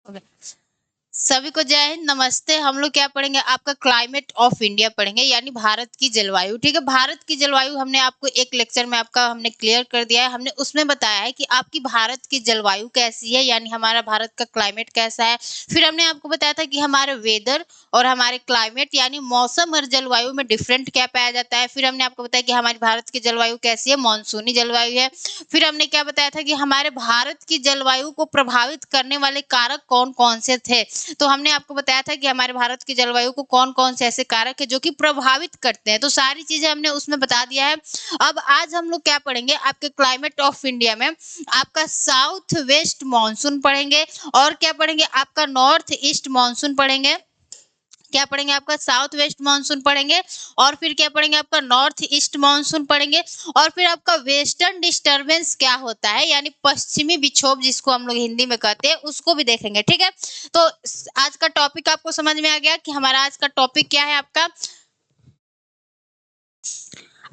Okay. सभी को जय हिंद, नमस्ते। हम लोग क्या पढ़ेंगे? आपका क्लाइमेट ऑफ इंडिया पढ़ेंगे, यानी भारत की जलवायु। ठीक है, भारत की जलवायु हमने आपको एक लेक्चर में आपका हमने क्लियर कर दिया है। हमने उसमें बताया है कि आपकी भारत की जलवायु कैसी है, यानी हमारा भारत का क्लाइमेट कैसा है। फिर हमने आपको बताया था कि हमारे वेदर और हमारे क्लाइमेट यानी मौसम और जलवायु में डिफरेंट क्या पाया जाता है। फिर हमने आपको बताया कि हमारी भारत की जलवायु कैसी है, मानसूनी जलवायु है। फिर हमने क्या बताया था कि हमारे भारत की जलवायु को प्रभावित करने वाले कारक कौन कौन से थे। तो हमने आपको बताया था कि हमारे भारत की जलवायु को कौन-कौन से ऐसे कारक है जो कि प्रभावित करते हैं। तो सारी चीजें हमने उसमें बता दिया है। अब आज हम लोग क्या पढ़ेंगे? आपके क्लाइमेट ऑफ इंडिया में आपका साउथ वेस्ट मानसून पढ़ेंगे और क्या पढ़ेंगे? आपका नॉर्थ ईस्ट मानसून पढ़ेंगे। क्या पढ़ेंगे? आपका साउथ वेस्ट मानसून पढ़ेंगे और फिर क्या पढ़ेंगे? आपका नॉर्थ ईस्ट मानसून पढ़ेंगे और फिर आपका वेस्टर्न डिस्टरबेंस क्या होता है, यानी पश्चिमी विक्षोभ जिसको हम लोग हिंदी में कहते हैं, उसको भी देखेंगे। ठीक है, तो आज का टॉपिक आपको समझ में आ गया कि हमारा आज का टॉपिक क्या है।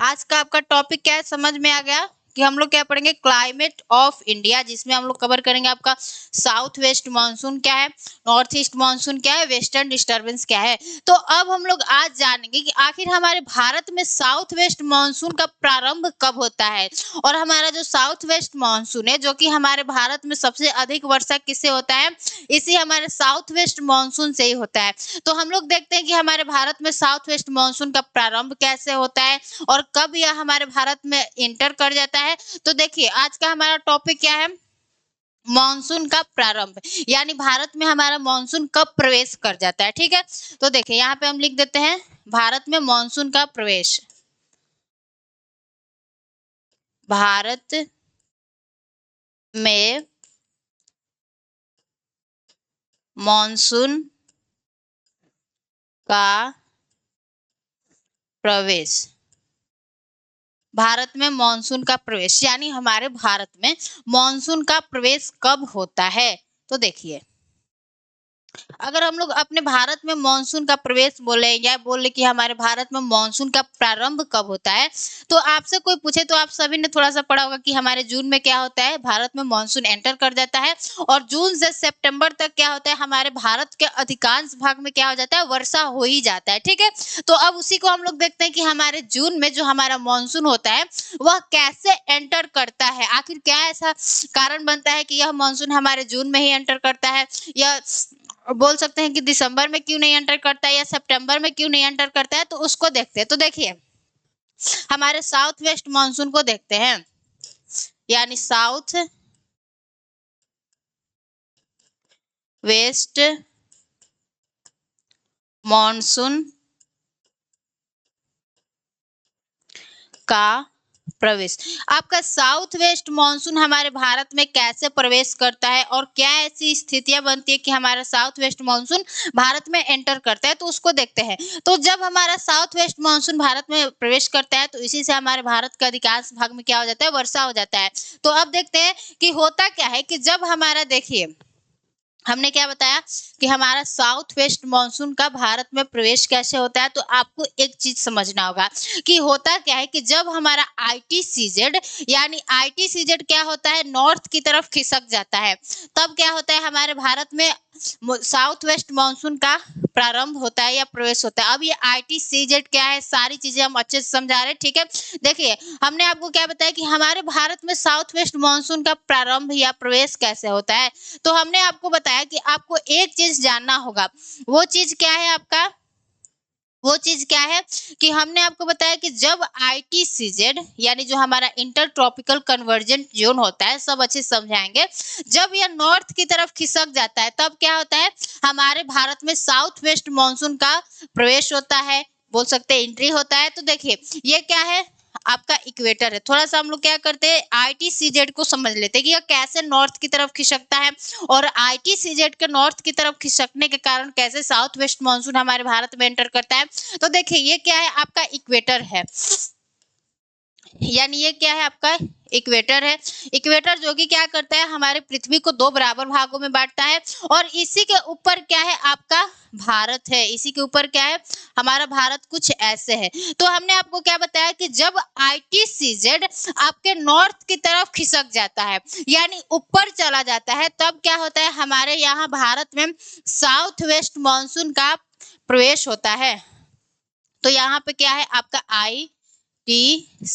आज का आपका टॉपिक क्या है, समझ में आ गया कि हम लोग क्या पढ़ेंगे? क्लाइमेट ऑफ इंडिया, जिसमें हम लोग कवर करेंगे आपका साउथ वेस्ट मानसून क्या है, नॉर्थ ईस्ट मानसून क्या है, वेस्टर्न डिस्टरबेंस क्या है। तो अब हम लोग आज जानेंगे कि आखिर हमारे भारत में साउथ वेस्ट मानसून का प्रारंभ कब होता है। और हमारा जो साउथ वेस्ट मानसून है, जो कि हमारे भारत में सबसे अधिक वर्षा किससे होता है? इसी हमारे साउथ वेस्ट मानसून से ही होता है। तो हम लोग देखते हैं कि हमारे भारत में साउथ वेस्ट मानसून का प्रारंभ कैसे होता है और कब यह हमारे भारत में इंटर कर जाता है। तो देखिए, आज का हमारा टॉपिक क्या है? मानसून का प्रारंभ, यानी भारत में हमारा मानसून कब प्रवेश कर जाता है। ठीक है, तो देखिए यहाँ पे हम लिख देते हैं भारत में मानसून का प्रवेश। भारत में मानसून का प्रवेश, भारत में मानसून का प्रवेश यानी हमारे भारत में मानसून का प्रवेश कब होता है। तो देखिए, अगर हम लोग अपने भारत में मानसून का प्रवेश बोले या बोले कि हमारे भारत में मानसून का प्रारंभ कब होता है, तो आपसे कोई पूछे तो आप सभी ने थोड़ा सा पढ़ा होगा कि हमारे जून में क्या होता है, भारत में मानसून एंटर कर जाता है और जून से सितंबर तक क्या होता है, हमारे भारत के अधिकांश भाग में क्या हो जाता है, वर्षा हो ही जाता है। ठीक है, तो अब उसी को हम लोग देखते हैं कि हमारे जून में जो हमारा मानसून होता है वह कैसे एंटर करता है। आखिर क्या ऐसा कारण बनता है कि यह मानसून हमारे जून में ही एंटर करता है, या बोल सकते हैं कि दिसंबर में क्यों नहीं एंटर करता है या सितंबर में क्यों नहीं एंटर करता है। तो उसको देखते हैं। तो देखिए, हमारे साउथ वेस्ट मानसून को देखते हैं, यानी साउथ वेस्ट मानसून का प्रवेश। आपका साउथ वेस्ट मानसून हमारे भारत में कैसे प्रवेश करता है और क्या ऐसी स्थितियां बनती है कि हमारा साउथ वेस्ट मानसून भारत में एंटर करता है, तो उसको देखते हैं। तो जब हमारा साउथ वेस्ट मानसून भारत में प्रवेश करता है तो इसी से हमारे भारत का अधिकांश भाग में क्या हो जाता है, वर्षा हो जाता है। तो अब देखते हैं कि होता क्या है कि जब हमारा, देखिए हमने क्या बताया कि हमारा साउथ वेस्ट मानसून का भारत में प्रवेश कैसे होता है। तो आपको एक चीज समझना होगा कि होता क्या है कि जब हमारा आईटीसीजेड, यानी आईटीसीजेड क्या होता है, नॉर्थ की तरफ खिसक जाता है, तब क्या होता है, हमारे भारत में साउथ वेस्ट मानसून का प्रारंभ होता है या प्रवेश होता है। अब ये आईटीसीजेड क्या है, सारी चीजें हम अच्छे से समझा रहे हैं। ठीक है, देखिए हमने आपको क्या बताया कि हमारे भारत में साउथ वेस्ट मानसून का प्रारंभ या प्रवेश कैसे होता है। तो हमने आपको बताया कि आपको एक चीज जानना होगा, वो चीज क्या है आपका, वो चीज क्या है कि हमने आपको बताया कि जब आईटीसीजेड यानी जो हमारा इंटर ट्रॉपिकल कन्वर्जेंट जोन होता है, सब अच्छे से समझाएंगे, जब यह नॉर्थ की तरफ खिसक जाता है तब क्या होता है, हमारे भारत में साउथ वेस्ट मानसून का प्रवेश होता है, बोल सकते हैं एंट्री होता है। तो देखिए ये क्या है, आपका इक्वेटर है। थोड़ा सा हम लोग क्या करते हैं, आईटीसीजेड को समझ लेते हैं कि यह कैसे नॉर्थ की तरफ खिसकता है और आईटीसीजेड के नॉर्थ की तरफ खिसकने के कारण कैसे साउथ वेस्ट मानसून हमारे भारत में एंटर करता है। तो देखिए ये क्या है, आपका इक्वेटर है। यानी ये क्या है आपका इक्वेटर है। इक्वेटर जो कि क्या करता है हमारे पृथ्वी को दो बराबर भागों में बांटता है और इसी के ऊपर क्या है आपका भारत है। इसी के ऊपर क्या है हमारा भारत कुछ ऐसे है। तो हमने आपको क्या बताया कि जब ITCZ आपके नॉर्थ की तरफ खिसक जाता है यानी ऊपर चला जाता है तब क्या होता है हमारे यहाँ भारत में साउथ वेस्ट मानसून का प्रवेश होता है। तो यहाँ पे क्या है आपका ITCZ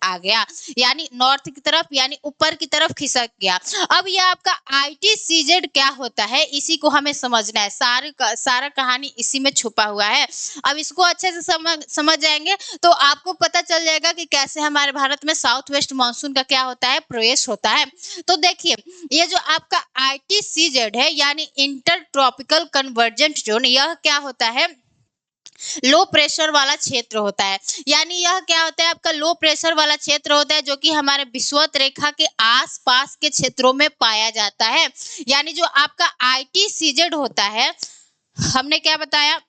आ गया यानी नॉर्थ की तरफ यानी ऊपर की तरफ खिसक गया। अब यह आपका ITCZ क्या होता है इसी को हमें समझना है। सारा कहानी इसी में छुपा हुआ है। अब इसको अच्छे से समझ जाएंगे तो आपको पता चल जाएगा कि कैसे हमारे भारत में साउथ वेस्ट मानसून का क्या होता है प्रवेश होता है। तो देखिए ये जो आपका ITCZ है यानी इंटर ट्रॉपिकल कन्वर्जेंट जोन, यह क्या होता है लो प्रेशर वाला क्षेत्र होता है। यानी यह क्या होता है आपका लो प्रेशर वाला क्षेत्र होता है जो कि हमारे विषुवत रेखा के आसपास के क्षेत्रों में पाया जाता है। यानी जो आपका ITCZ होता है हमने क्या बताया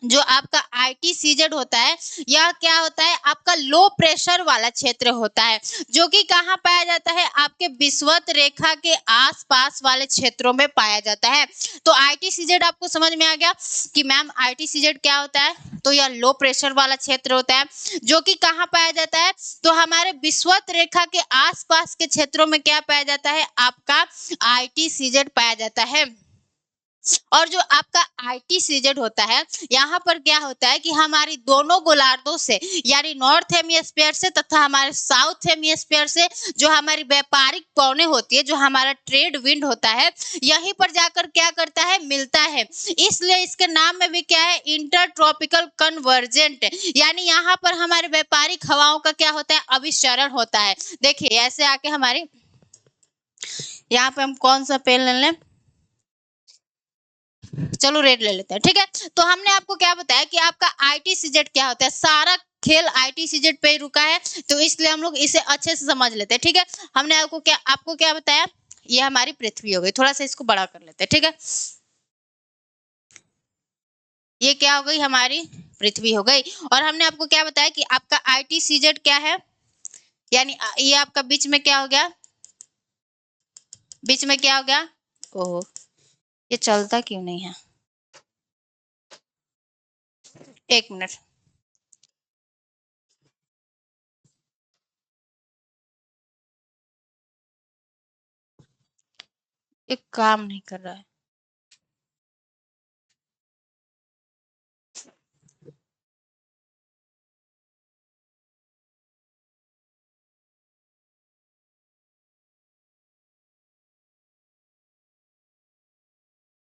जो आपका ITCZ होता है यह क्या होता है आपका लो प्रेशर वाला क्षेत्र होता है जो कि कहाँ पाया जाता है आपके विषुवत रेखा के आसपास वाले क्षेत्रों में पाया जाता है। तो ITCZ आपको समझ में आ गया कि मैम ITCZ क्या होता है। तो यह लो प्रेशर वाला क्षेत्र होता है जो कि कहाँ पाया जाता है तो हमारे विषुवत रेखा के आसपास के क्षेत्रों में क्या पाया जाता है आपका ITCZ पाया जाता है। और जो आपका ITCZ होता है यहाँ पर क्या होता है कि हमारी दोनों गोलार्धों से यानी नॉर्थ हेमिस्फीयर से तथा हमारे साउथ हेमिस्फीयर से जो हमारी व्यापारिक पौने होती है जो हमारा ट्रेड विंड होता है यहीं पर जाकर क्या करता है मिलता है। इसलिए इसके नाम में भी क्या है इंटर ट्रॉपिकल कन्वर्जेंट यानी यहाँ पर हमारे व्यापारिक हवाओं का क्या होता है अभिसरण होता है। देखिए ऐसे आके हमारी यहाँ पे हम कौन सा पेन ले लें, चलो रेड ले लेते हैं ठीक है। तो हमने आपको क्या बताया कि आपका ITCZ क्या होता है। सारा खेल ITCZ पे ही रुका है तो इसलिए हम लोग इसे अच्छे से समझ लेते हैं ठीक है। हमने आपको क्या बताया ये हमारी पृथ्वी हो गई। थोड़ा सा इसको बड़ा कर लेते हैं ठीक है। ये क्या हो गई हमारी पृथ्वी हो गई। और हमने आपको क्या बताया कि आपका ITCZ क्या है यानी ये आपका बीच में क्या हो गया बीच में क्या हो गया ओह ये चलता क्यों नहीं है एक मिनट ये काम नहीं कर रहा है।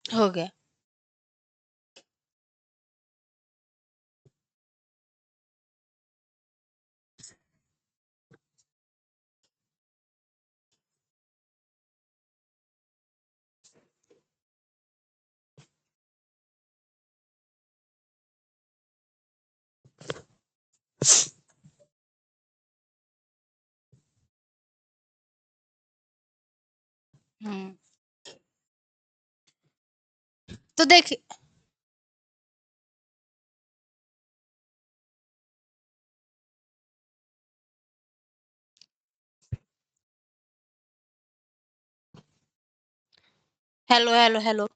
हो गया। तो देखिए हेलो हेलो हेलो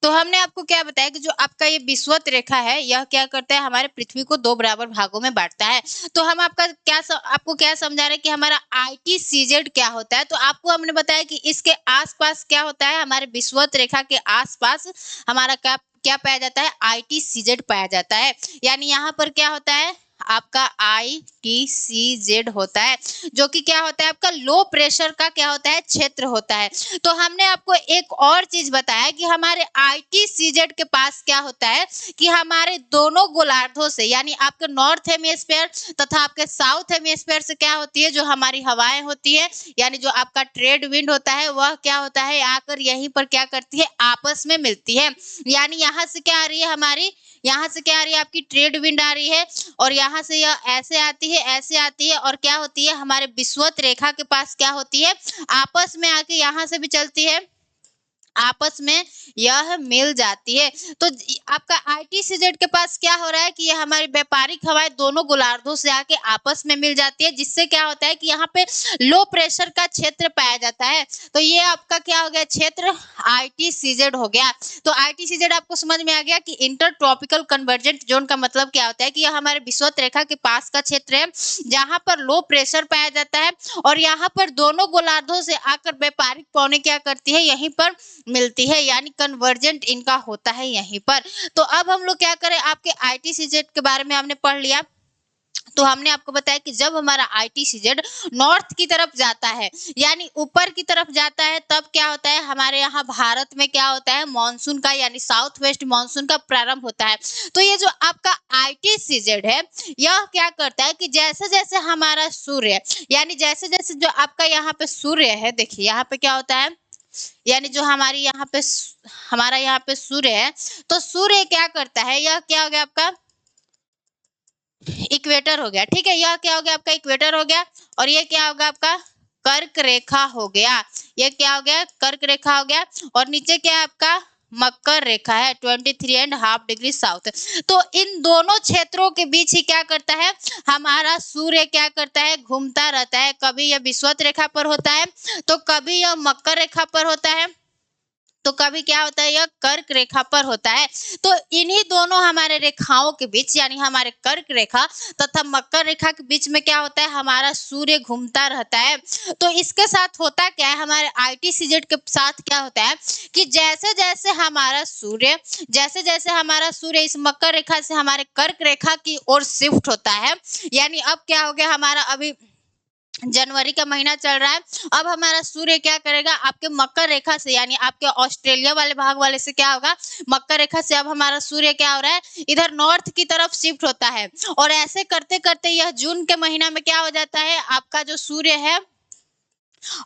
तो हमने आपको क्या बताया कि जो आपका ये विषुवत रेखा है यह क्या करता है हमारे पृथ्वी को दो बराबर भागों में बांटता है। तो हम आपको क्या समझा रहे हैं कि हमारा ITCZ क्या होता है। तो आपको हमने बताया कि इसके आसपास क्या होता है हमारे विषुवत रेखा के आसपास हमारा क्या क्या पाया जाता है ITCZ पाया जाता है। यानी यहाँ पर क्या होता है आपका ITCZ होता है जो कि क्या होता है आपका लो प्रेशर का क्या होता है क्षेत्र होता है। तो हमने आपको एक और चीज बताया कि हमारे ITCZ के पास क्या होता है कि हमारे दोनों गोलार्धों से यानी आपके नॉर्थ हेमिस्फीयर तथा आपके साउथ हेमिस्फीयर से क्या होती है जो हमारी हवाएं होती है यानी जो आपका ट्रेड विंड होता है वह क्या होता है आकर यहीं पर क्या करती है आपस में मिलती है। यानी यहाँ से क्या आ रही है हमारी यहाँ से क्या आ रही है आपकी ट्रेड विंड आ रही है और यहाँ से यह ऐसे आती है और क्या होती है हमारे विषुवत रेखा के पास क्या होती है आपस में आके यहाँ से भी चलती है आपस में यह मिल जाती है। तो आपका ITCZ के पास क्या हो रहा है कि ये हमारी व्यापारिक हवाएं दोनों गोलार्धों से आके आपस में मिल जाती है, जिससे क्या होता है कि यहाँ पे लो प्रेशर का क्षेत्र पाया जाता है। तो ये आपका क्या हो गया, क्षेत्र ITCZ हो गया। तो ITCZ आपको समझ में आ गया कि इंटर ट्रॉपिकल कन्वर्जेंट जोन का मतलब क्या होता है कि यह हमारे विषुवत रेखा के पास का क्षेत्र है, जहां पर लो प्रेशर पाया जाता है और यहाँ पर दोनों गोलार्धों से आकर व्यापारिक पौने क्या करती है, यहीं पर मिलती है, यानी कन्वर्जेंट इनका होता है यहीं पर। तो अब हम लोग क्या करें, आपके ITCZ के बारे में हमने पढ़ लिया। तो हमने आपको बताया कि जब हमारा ITCZ नॉर्थ की तरफ जाता है, यानी ऊपर की तरफ जाता है, तब क्या होता है, हमारे यहाँ भारत में क्या होता है, मानसून का यानी साउथ वेस्ट मानसून का प्रारंभ होता है। तो ये जो आपका ITCZ है, यह क्या करता है कि जैसे जैसे हमारा सूर्य, यानी जैसे जैसे जो आपका यहाँ पे सूर्य है, देखिए यहाँ पे क्या होता है, यानी जो हमारी यहाँ पे हमारा यहाँ पे सूर्य है, तो सूर्य क्या करता है, यह क्या हो गया आपका इक्वेटर हो गया, ठीक है। यह क्या हो गया आपका इक्वेटर हो गया, और ये क्या होगा आपका कर्क रेखा हो गया। ये क्या हो गया, कर्क रेखा हो गया। और नीचे क्या है आपका मकर रेखा है 23.5 डिग्री साउथ। तो इन दोनों क्षेत्रों के बीच ही क्या करता है, हमारा सूर्य क्या करता है, घूमता रहता है। कभी यह विषुवत रेखा पर होता है, तो कभी यह मकर रेखा पर होता है, तो कभी क्या होता है, यह कर्क रेखा पर होता है। तो इन्हीं दोनों हमारे रेखाओं के बीच, यानी हमारे कर्क रेखा तथा मकर रेखा के बीच में क्या होता है, हमारा सूर्य घूमता रहता है। तो इसके साथ होता क्या है, हमारे ITCZ के साथ क्या होता है कि जैसे जैसे हमारा सूर्य इस मकर रेखा से हमारे कर्क रेखा की ओर शिफ्ट होता है, यानी अब क्या हो गया, हमारा अभी जनवरी का महीना चल रहा है, अब हमारा सूर्य क्या करेगा, आपके मकर रेखा से, यानी आपके ऑस्ट्रेलिया वाले भाग वाले से क्या होगा, मकर रेखा से अब हमारा सूर्य क्या हो रहा है, इधर नॉर्थ की तरफ शिफ्ट होता है। और ऐसे करते करते यह जून के महीना में क्या हो जाता है, आपका जो सूर्य है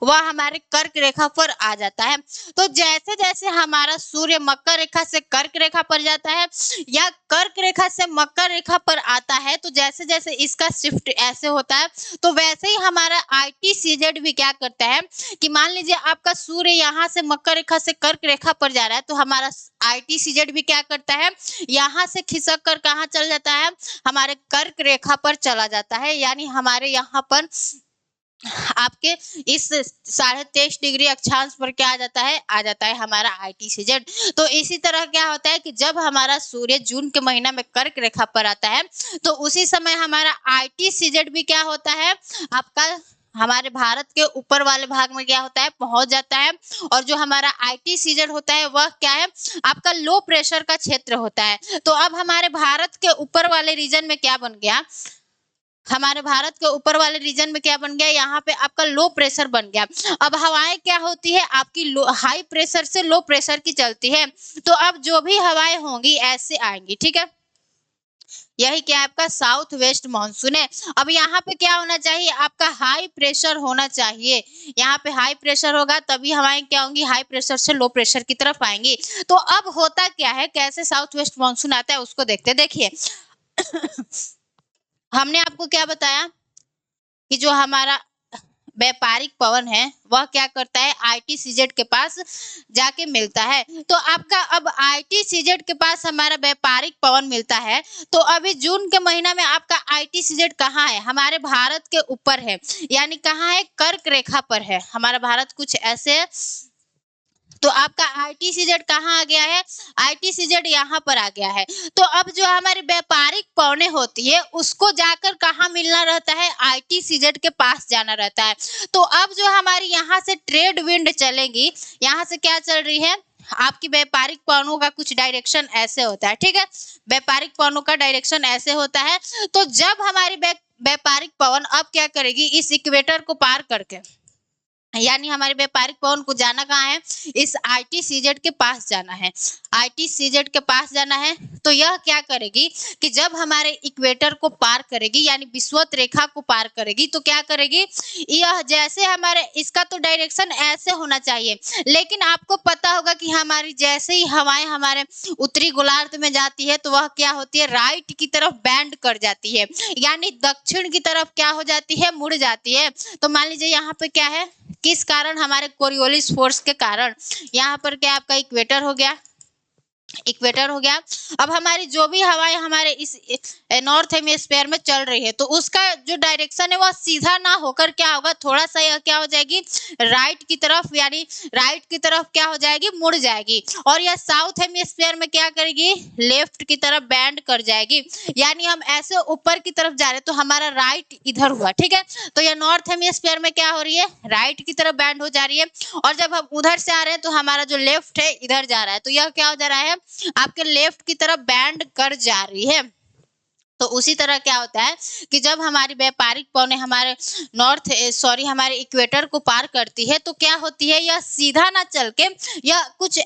वह हमारे कर्क रेखा पर आ जाता है। तो जैसे जैसे हमारा सूर्य मकर रेखा से कर्क रेखा पर जाता है या कर्क रेखा से मकर रेखा पर आता है, तो जैसे जैसे इसका शिफ्ट ऐसे होता है, तो वैसे ही हमारा ITCZ भी क्या करता है कि मान लीजिए आपका सूर्य यहाँ से मकर रेखा से कर्क रेखा पर जा रहा है, तो हमारा ITCZ भी क्या करता है, यहाँ से खिसक कर कहाँ चल जाता है, हमारे कर्क रेखा पर चला जाता है। यानी हमारे यहाँ पर आपके इस 23.5 डिग्री अक्षांश पर क्या आ जाता है हमारा ITCZ। तो इसी तरह क्या होता है कि जब हमारा सूर्य जून के महीना में कर्क रेखा पर आता है, तो उसी समय हमारा ITCZ भी क्या होता है, आपका हमारे भारत के ऊपर वाले भाग में क्या होता है, पहुंच जाता है। और जो हमारा ITCZ होता है वह क्या है, आपका लो प्रेशर का क्षेत्र होता है। तो अब हमारे भारत के ऊपर वाले रीजन में क्या बन गया, हमारे भारत के ऊपर वाले रीजन में क्या बन गया, यहाँ पे आपका लो प्रेशर बन गया। अब हवाएं क्या होती है, आपकी हाई प्रेशर से लो प्रेशर की चलती है। तो अब जो भी हवाएं होंगी ऐसे आएंगी, ठीक है। यही क्या आपका साउथ वेस्ट मानसून है। अब यहाँ पे क्या होना चाहिए, आपका हाई प्रेशर होना चाहिए। यहाँ पे हाई प्रेशर होगा तभी हवाएं क्या होंगी, हाई प्रेशर से लो प्रेशर की तरफ आएंगी। तो अब होता क्या है, कैसे साउथ वेस्ट मानसून आता है उसको देखते। देखिए हमने आपको क्या बताया कि जो हमारा व्यापारिक पवन है वह क्या करता है, ITCZ के पास जाके मिलता है। तो आपका अब ITCZ के पास हमारा व्यापारिक पवन मिलता है, तो अभी जून के महीना में आपका ITCZ कहाँ है, हमारे भारत के ऊपर है, यानी कहाँ है, कर्क रेखा पर है हमारा भारत, कुछ ऐसे है। तो आपका ITCZ कहाँ आ गया है, ITCZ यहाँ पर आ गया है। तो अब जो हमारी व्यापारिक पौने होती है उसको जाकर कहाँ मिलना रहता है, ITCZ के पास जाना रहता है। तो अब जो हमारी यहाँ से ट्रेड विंड चलेगी, यहाँ से क्या चल रही है, आपकी व्यापारिक पवनों का कुछ डायरेक्शन ऐसे होता है, ठीक है। व्यापारिक पवनों का डायरेक्शन ऐसे होता है। तो जब हमारी व्यापारिक पवन अब क्या करेगी, इस इक्वेटर को पार करके, यानी हमारे व्यापारिक पवन को जाना कहाँ है, इस ITCZ के पास जाना है, ITCZ के पास जाना है। तो यह क्या करेगी कि जब हमारे इक्वेटर को पार करेगी, यानी विषुवत रेखा को पार करेगी, तो क्या करेगी, यह जैसे हमारे, इसका तो डायरेक्शन ऐसे होना चाहिए, लेकिन आपको पता होगा कि हमारी जैसे ही हवाएं हमारे उत्तरी गोलार्ध में जाती है, तो वह क्या होती है, राइट की तरफ बैंड कर जाती है, यानी दक्षिण की तरफ क्या हो जाती है, मुड़ जाती है। तो मान लीजिए यहाँ पे क्या है, किस कारण? हमारे कोरियोलिस फोर्स के कारण। यहाँ पर क्या आपका इक्वेटर हो गया, इक्वेटर हो गया। अब हमारी जो भी हवाएं हमारे इस नॉर्थ हेमिस्फीयर में चल रही है, तो उसका जो डायरेक्शन है वह सीधा ना होकर क्या होगा, थोड़ा सा यह क्या हो जाएगी, राइट की तरफ, यानी राइट की तरफ क्या हो जाएगी, मुड़ जाएगी। और यह साउथ हेमिस्फीयर में क्या करेगी, लेफ्ट की तरफ बैंड कर जाएगी। यानी हम ऐसे ऊपर की तरफ जा रहे हैं तो हमारा राइट इधर हुआ, ठीक है। तो यह नॉर्थ हेमिस्फीयर में क्या हो रही है, राइट की तरफ बैंड हो जा रही है। और जब हम उधर से आ रहे हैं तो हमारा जो लेफ्ट है इधर जा रहा है, तो यह क्या हो जा रहा है, आपके लेफ्ट की तरफ बैंड कर जा रही है। तो उसी तरह क्या होता है कि जब हमारी व्यापारिक पौने हमारे हमारे इक्वेटर को पार करती है, तो क्या होती है, यह सीधा ना चल के यह कुछ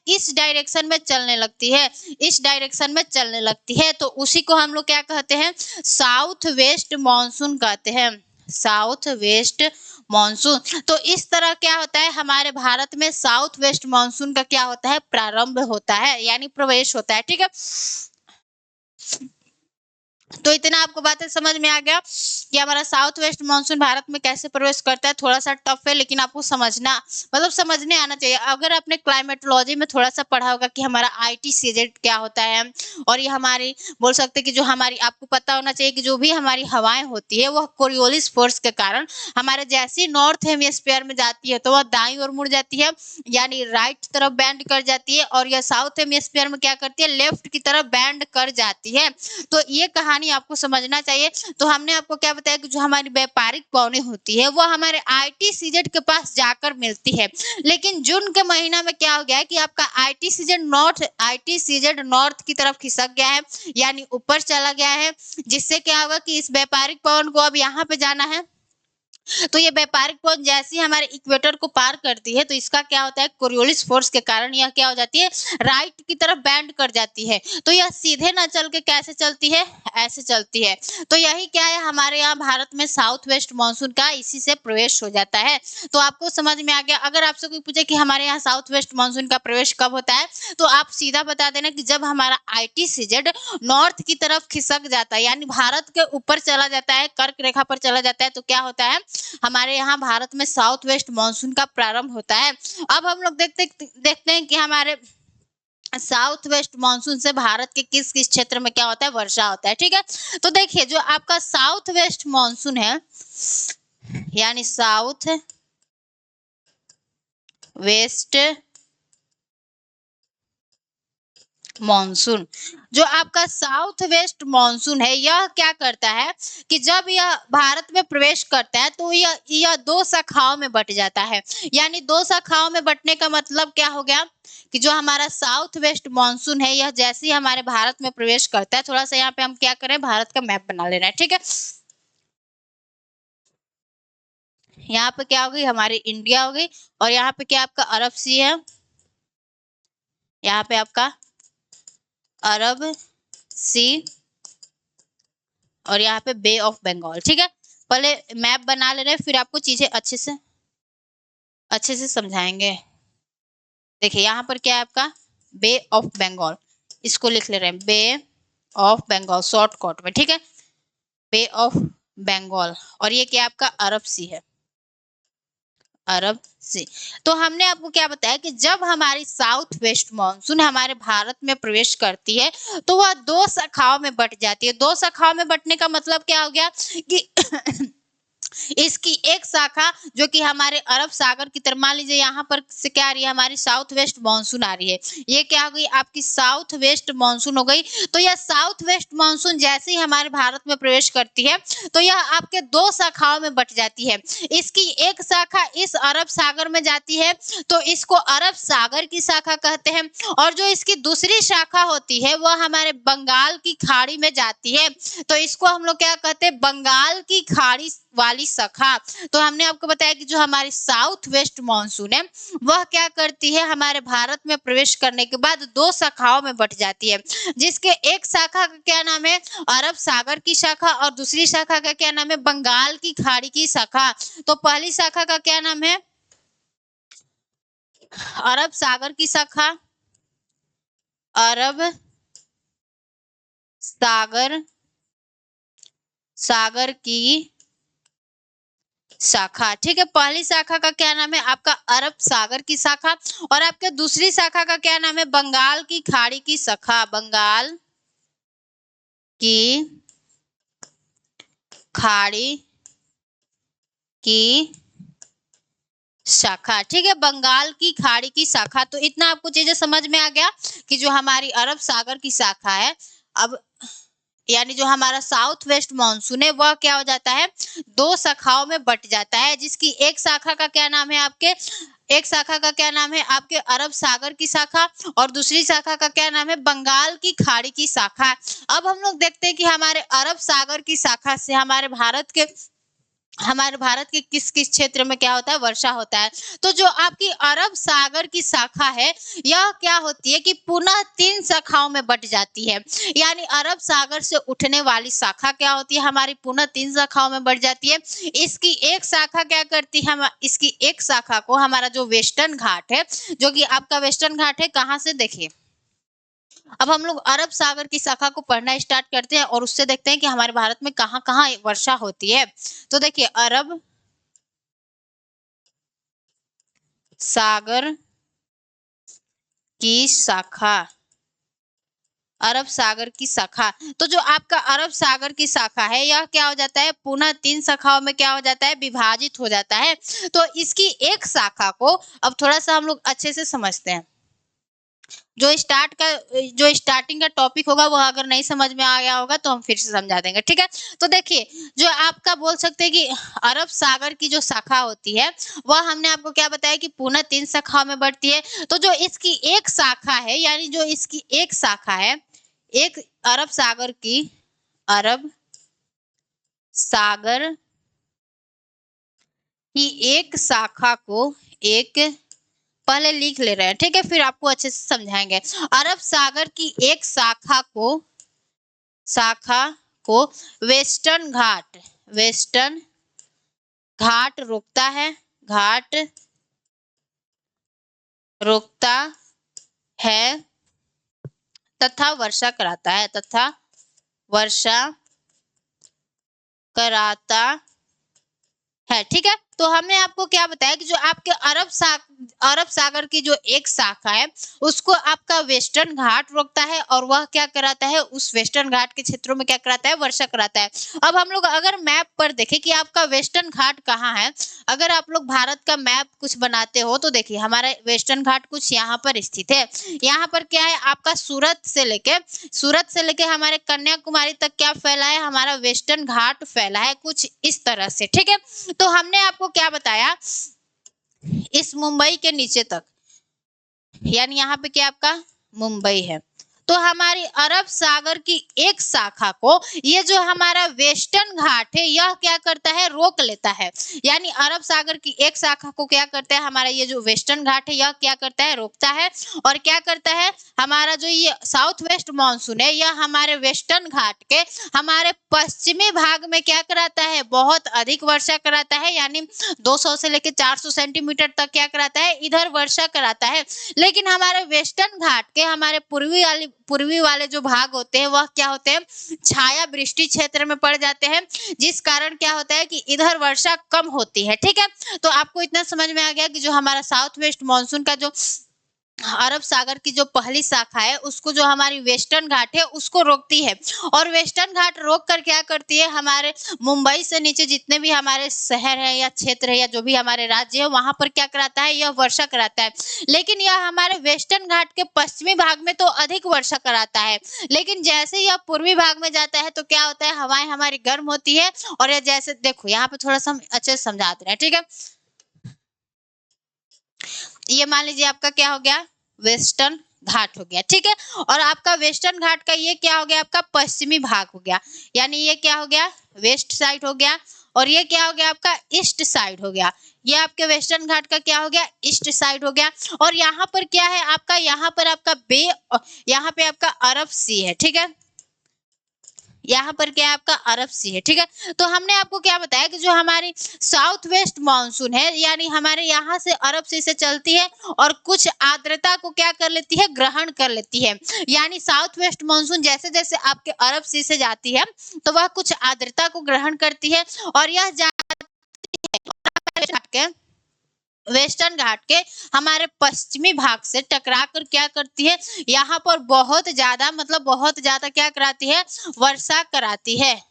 इस डायरेक्शन में चलने लगती है, इस डायरेक्शन में चलने लगती है। तो उसी को हम लोग क्या कहते हैं, साउथ वेस्ट मानसून कहते हैं, साउथ वेस्ट मानसून। तो इस तरह क्या होता है, हमारे भारत में साउथ वेस्ट मानसून का क्या होता है, प्रारंभ होता है, यानी प्रवेश होता है, ठीक है। तो इतना आपको बातें समझ में आ गया कि हमारा साउथ वेस्ट मानसून भारत में कैसे प्रवेश करता है। थोड़ा सा टफ है, लेकिन आपको समझना, मतलब समझने आना चाहिए। अगर आपने क्लाइमेटोलॉजी में थोड़ा सा पढ़ा होगा कि हमारा आईटीसीजेड क्या होता है, और ये हमारी बोल सकते हैं कि जो हमारी, आपको पता होना चाहिए कि जो भी हमारी हवाएं होती है वह कोरियोलिस फोर्स के कारण हमारे जैसी नॉर्थ हेमिस्फीयर में जाती है तो वह दाईं ओर मुड़ जाती है, यानी राइट तरफ बैंड कर जाती है। और यह साउथ हेमिस्फीयर में क्या करती है, लेफ्ट की तरफ बैंड कर जाती है। तो ये कहानी आपको समझना चाहिए। तो हमने आपको क्या बताया कि जो हमारी व्यापारिक पौने होती है वो हमारे आईटीसीजेड के पास जाकर मिलती है। लेकिन जून के महीना में क्या हो गया है कि आपका आईटीसीजेड नॉर्थ की तरफ खिसक गया है, यानी ऊपर चला गया है, जिससे क्या होगा कि इस व्यापारिक पवन को अब यहाँ पे जाना है। तो ये व्यापारिक पवन जैसे ही हमारे इक्वेटर को पार करती है तो इसका क्या होता है, कोरियोलिस फोर्स के कारण यह क्या हो जाती है, राइट की तरफ बैंड कर जाती है। तो यह सीधे ना चल के कैसे चलती है, ऐसे चलती है। तो यही क्या है, हमारे यहाँ भारत में साउथ वेस्ट मानसून का इसी से प्रवेश हो जाता है। तो आपको समझ में आ गया। अगर आपसे कोई पूछे कि हमारे यहाँ साउथ वेस्ट मानसून का प्रवेश कब होता है, तो आप सीधा बता देना कि जब हमारा आईटीसीजेड नॉर्थ की तरफ खिसक जाता है, यानी भारत के ऊपर चला जाता है, कर्क रेखा पर चला जाता है, तो क्या होता है, हमारे यहाँ भारत में साउथ वेस्ट मानसून का प्रारंभ होता है। अब हम लोग देखते हैं कि हमारे साउथ वेस्ट मानसून से भारत के किस किस क्षेत्र में क्या होता है, वर्षा होता है, ठीक है। तो देखिए जो आपका साउथ वेस्ट मानसून है, यानी साउथ वेस्ट मानसून, जो आपका साउथ वेस्ट मानसून है, यह क्या करता है कि जब यह भारत में प्रवेश करता है तो यह दो शाखाओं में बट जाता है। यानी दो शाखाओं में बटने का मतलब क्या हो गया कि जो हमारा साउथ वेस्ट मानसून है, यह जैसे ही हमारे भारत में प्रवेश करता है, थोड़ा सा यहाँ पे हम क्या करें, भारत का मैप बना लेना है, ठीक है। यहाँ पे क्या हो गई, हमारी इंडिया हो गई, और यहाँ पे क्या आपका अरब सी है, यहाँ पे आपका अरब सी, और यहाँ पे बे ऑफ बंगाल, ठीक है। पहले मैप बना ले रहे हैं, फिर आपको चीजें अच्छे से समझाएंगे। देखिए यहाँ पर क्या है आपका बे ऑफ बंगाल, इसको लिख ले रहे हैं बे ऑफ बंगाल शॉर्टकट में, ठीक है, बे ऑफ बंगाल। और ये क्या आपका अरब सी है, अरब सी। तो हमने आपको क्या बताया कि जब हमारी साउथ वेस्ट मानसून हमारे भारत में प्रवेश करती है तो वह दो शाखाओं में बट जाती है। दो शाखाओं में बटने का मतलब क्या हो गया कि इसकी एक शाखा जो कि हमारे अरब सागर की तरफ, मान लीजिए यहाँ पर से क्या आ रही है, हमारी साउथ वेस्ट मानसून आ रही है, ये क्या हो गई आपकी साउथ वेस्ट मानसून हो गई। तो यह साउथ वेस्ट मानसून जैसे ही हमारे भारत में प्रवेश करती है तो यह आपके दो शाखाओं में बट जाती है। इसकी एक शाखा इस अरब सागर में जाती है तो इसको अरब सागर की शाखा कहते हैं, और जो इसकी दूसरी शाखा होती है वह हमारे बंगाल की खाड़ी में जाती है, तो इसको हम लोग क्या कहते हैं, बंगाल की खाड़ी वाली शाखा। तो हमने आपको बताया कि जो हमारी साउथ वेस्ट मानसून है वह क्या करती है, हमारे भारत में प्रवेश करने के बाद दो शाखाओं में बट जाती है, जिसके एक शाखा का क्या नाम है, अरब सागर की शाखा, और दूसरी शाखा का क्या नाम है, बंगाल की खाड़ी की शाखा। तो पहली शाखा का क्या नाम है, अरब सागर की शाखा, अरब सागर, सागर की शाखा, ठीक है। पहली शाखा का क्या नाम है? आपका अरब सागर की शाखा। और आपके दूसरी शाखा का क्या नाम है? बंगाल की खाड़ी की शाखा, बंगाल की खाड़ी की शाखा, ठीक है। बंगाल की खाड़ी की शाखा। तो इतना आपको चीजें समझ में आ गया कि जो हमारी अरब सागर की शाखा है, अब यानी जो हमारा साउथ वेस्ट मानसून है वह क्या हो जाता है? दो शाखाओं में बट जाता है, जिसकी एक शाखा का क्या नाम है? आपके एक शाखा का क्या नाम है? आपके अरब सागर की शाखा। और दूसरी शाखा का क्या नाम है? बंगाल की खाड़ी की शाखा। अब हम लोग देखते हैं कि हमारे अरब सागर की शाखा से हमारे भारत के किस किस क्षेत्र में क्या होता है? वर्षा होता है। तो जो आपकी अरब सागर की शाखा है, यह क्या होती है कि पुनः 3 शाखाओं में बट जाती है। यानी अरब सागर से उठने वाली शाखा क्या होती है? हमारी पुनः 3 शाखाओं में बट जाती है। इसकी एक शाखा क्या करती है? इसकी एक शाखा को हमारा जो वेस्टर्न घाट है, जो कि आपका वेस्टर्न घाट है कहाँ से? देखिए, अब हम लोग अरब सागर की शाखा को पढ़ना स्टार्ट करते हैं और उससे देखते हैं कि हमारे भारत में कहाँ-कहाँ वर्षा होती है। तो देखिए, अरब सागर की शाखा, अरब सागर की शाखा। तो जो आपका अरब सागर की शाखा है, यह क्या हो जाता है? पुनः 3 शाखाओं में क्या हो जाता है? विभाजित हो जाता है। तो इसकी एक शाखा को अब थोड़ा-सा हम लोग अच्छे से समझते हैं। जो स्टार्टिंग का टॉपिक होगा वह अगर नहीं समझ में आ गया होगा तो हम फिर से समझा देंगे, ठीक है। तो देखिए, जो आपका बोल सकते हैं कि अरब सागर की जो शाखा होती है, वह हमने आपको क्या बताया कि पुनः 3 शाखाओं में बढ़ती है। तो जो इसकी एक शाखा है, यानी जो इसकी एक शाखा है, एक अरब सागर की एक शाखा को एक पहले लिख ले रहे हैं, ठीक है, फिर आपको अच्छे से समझाएंगे। अरब सागर की एक शाखा को वेस्टर्न घाट रोकता है तथा वर्षा कराता है, ठीक है। तो हमने आपको क्या बताया कि जो आपके अरब सागर की जो एक शाखा है, उसको आपका वेस्टर्न घाट रोकता है और वह क्या कराता है? उस वेस्टर्न घाट के क्षेत्रों में क्या कराता है? वर्षा कराता है। अब हम लोग अगर मैप पर देखें कि आपका वेस्टर्न घाट कहाँ है, अगर आप लोग भारत का मैप कुछ बनाते हो तो देखिए, हमारा वेस्टर्न घाट कुछ यहाँ पर स्थित है। यहाँ पर क्या है? आपका सूरत से लेके हमारे कन्याकुमारी तक क्या फैला है? हमारा वेस्टर्न घाट फैला है कुछ इस तरह से, ठीक है। तो हमने आपको क्या बताया? इस मुंबई के नीचे तक, यानी यहाँ पे क्या आपका मुंबई है। तो हमारी अरब सागर की एक शाखा को ये जो हमारा वेस्टर्न घाट है, यह क्या करता है? रोक लेता है। यानी अरब सागर की एक शाखा को क्या करता है? हमारा ये जो वेस्टर्न घाट है, यह क्या करता है? रोकता है। और क्या करता है? हमारा जो ये साउथ वेस्ट मानसून है, यह हमारे वेस्टर्न घाट के हमारे पश्चिमी भाग में क्या कराता है? बहुत अधिक वर्षा कराता है। यानी 200 से लेकर 400 सेंटीमीटर तक क्या कराता है? इधर वर्षा कराता है। लेकिन हमारे वेस्टर्न घाट के हमारे पूर्वी वाले जो भाग होते हैं, वह क्या होते हैं? छाया वृष्टि क्षेत्र में पड़ जाते हैं, जिस कारण क्या होता है कि इधर वर्षा कम होती है, ठीक है। तो आपको इतना समझ में आ गया कि जो हमारा साउथ वेस्ट मानसून का जो अरब सागर की जो पहली शाखा है, उसको जो हमारी वेस्टर्न घाट है उसको रोकती है। और वेस्टर्न घाट रोक कर क्या करती है? हमारे मुंबई से नीचे जितने भी हमारे शहर है या क्षेत्र है या जो भी हमारे राज्य है, वहां पर क्या कराता है? यह वर्षा कराता है। लेकिन यह हमारे वेस्टर्न घाट के पश्चिमी भाग में तो अधिक वर्षा कराता है, लेकिन जैसे यह पूर्वी भाग में जाता है तो क्या होता है? हवाएं हमारी गर्म होती है। और यह जैसे देखो, यहाँ पे थोड़ा सा हम अच्छे से समझाते हैं, ठीक है। ये मान लीजिए आपका क्या हो गया? वेस्टर्न घाट हो गया, ठीक है। और आपका वेस्टर्न घाट का ये क्या हो गया? आपका पश्चिमी भाग हो गया। यानी ये क्या हो गया? वेस्ट साइड हो गया। और ये क्या हो गया? आपका ईस्ट साइड हो गया। ये आपके वेस्टर्न घाट का क्या हो गया? ईस्ट साइड हो गया। और यहाँ पर क्या है आपका? यहाँ पे आपका अरब सी है, ठीक है। यहाँ पर क्या है? आपका अरब सी है, ठीक है। तो हमने आपको क्या बताया कि जो हमारी साउथ वेस्ट मानसून है, यानी हमारे यहाँ से अरब सी से चलती है और कुछ आर्द्रता को क्या कर लेती है? ग्रहण कर लेती है। यानी साउथ वेस्ट मानसून जैसे जैसे आपके अरब सी से जाती है, तो वह कुछ आर्द्रता को ग्रहण करती है और यह के हमारे पश्चिमी भाग से टकरा कर क्या करती है, यहाँ पर बहुत ज्यादा बहुत ज्यादा क्या कराती है, वर्षा कराती है।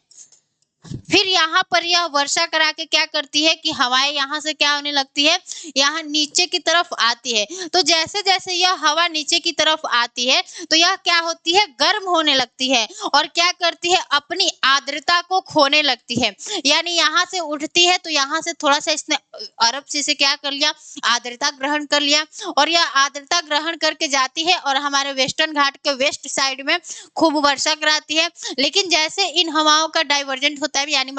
फिर यहाँ पर यह वर्षा करा के क्या करती है कि हवाएं यहाँ से क्या होने लगती है, यहाँ नीचे की तरफ आती है। तो जैसे जैसे यह हवा नीचे की तरफ आती है तो यह क्या होती है, गर्म होने लगती है और क्या करती है, अपनी आर्द्रता को खोने लगती है। यानी यहाँ से उठती है तो यहाँ से थोड़ा सा इसने अरब से क्या कर लिया, आर्द्रता ग्रहण कर लिया और यह आर्द्रता ग्रहण करके जाती है और हमारे वेस्टर्न घाट के वेस्ट साइड में खूब वर्षा कराती है। लेकिन जैसे इन हवाओं का डाइवर्जेंट होता है, यानी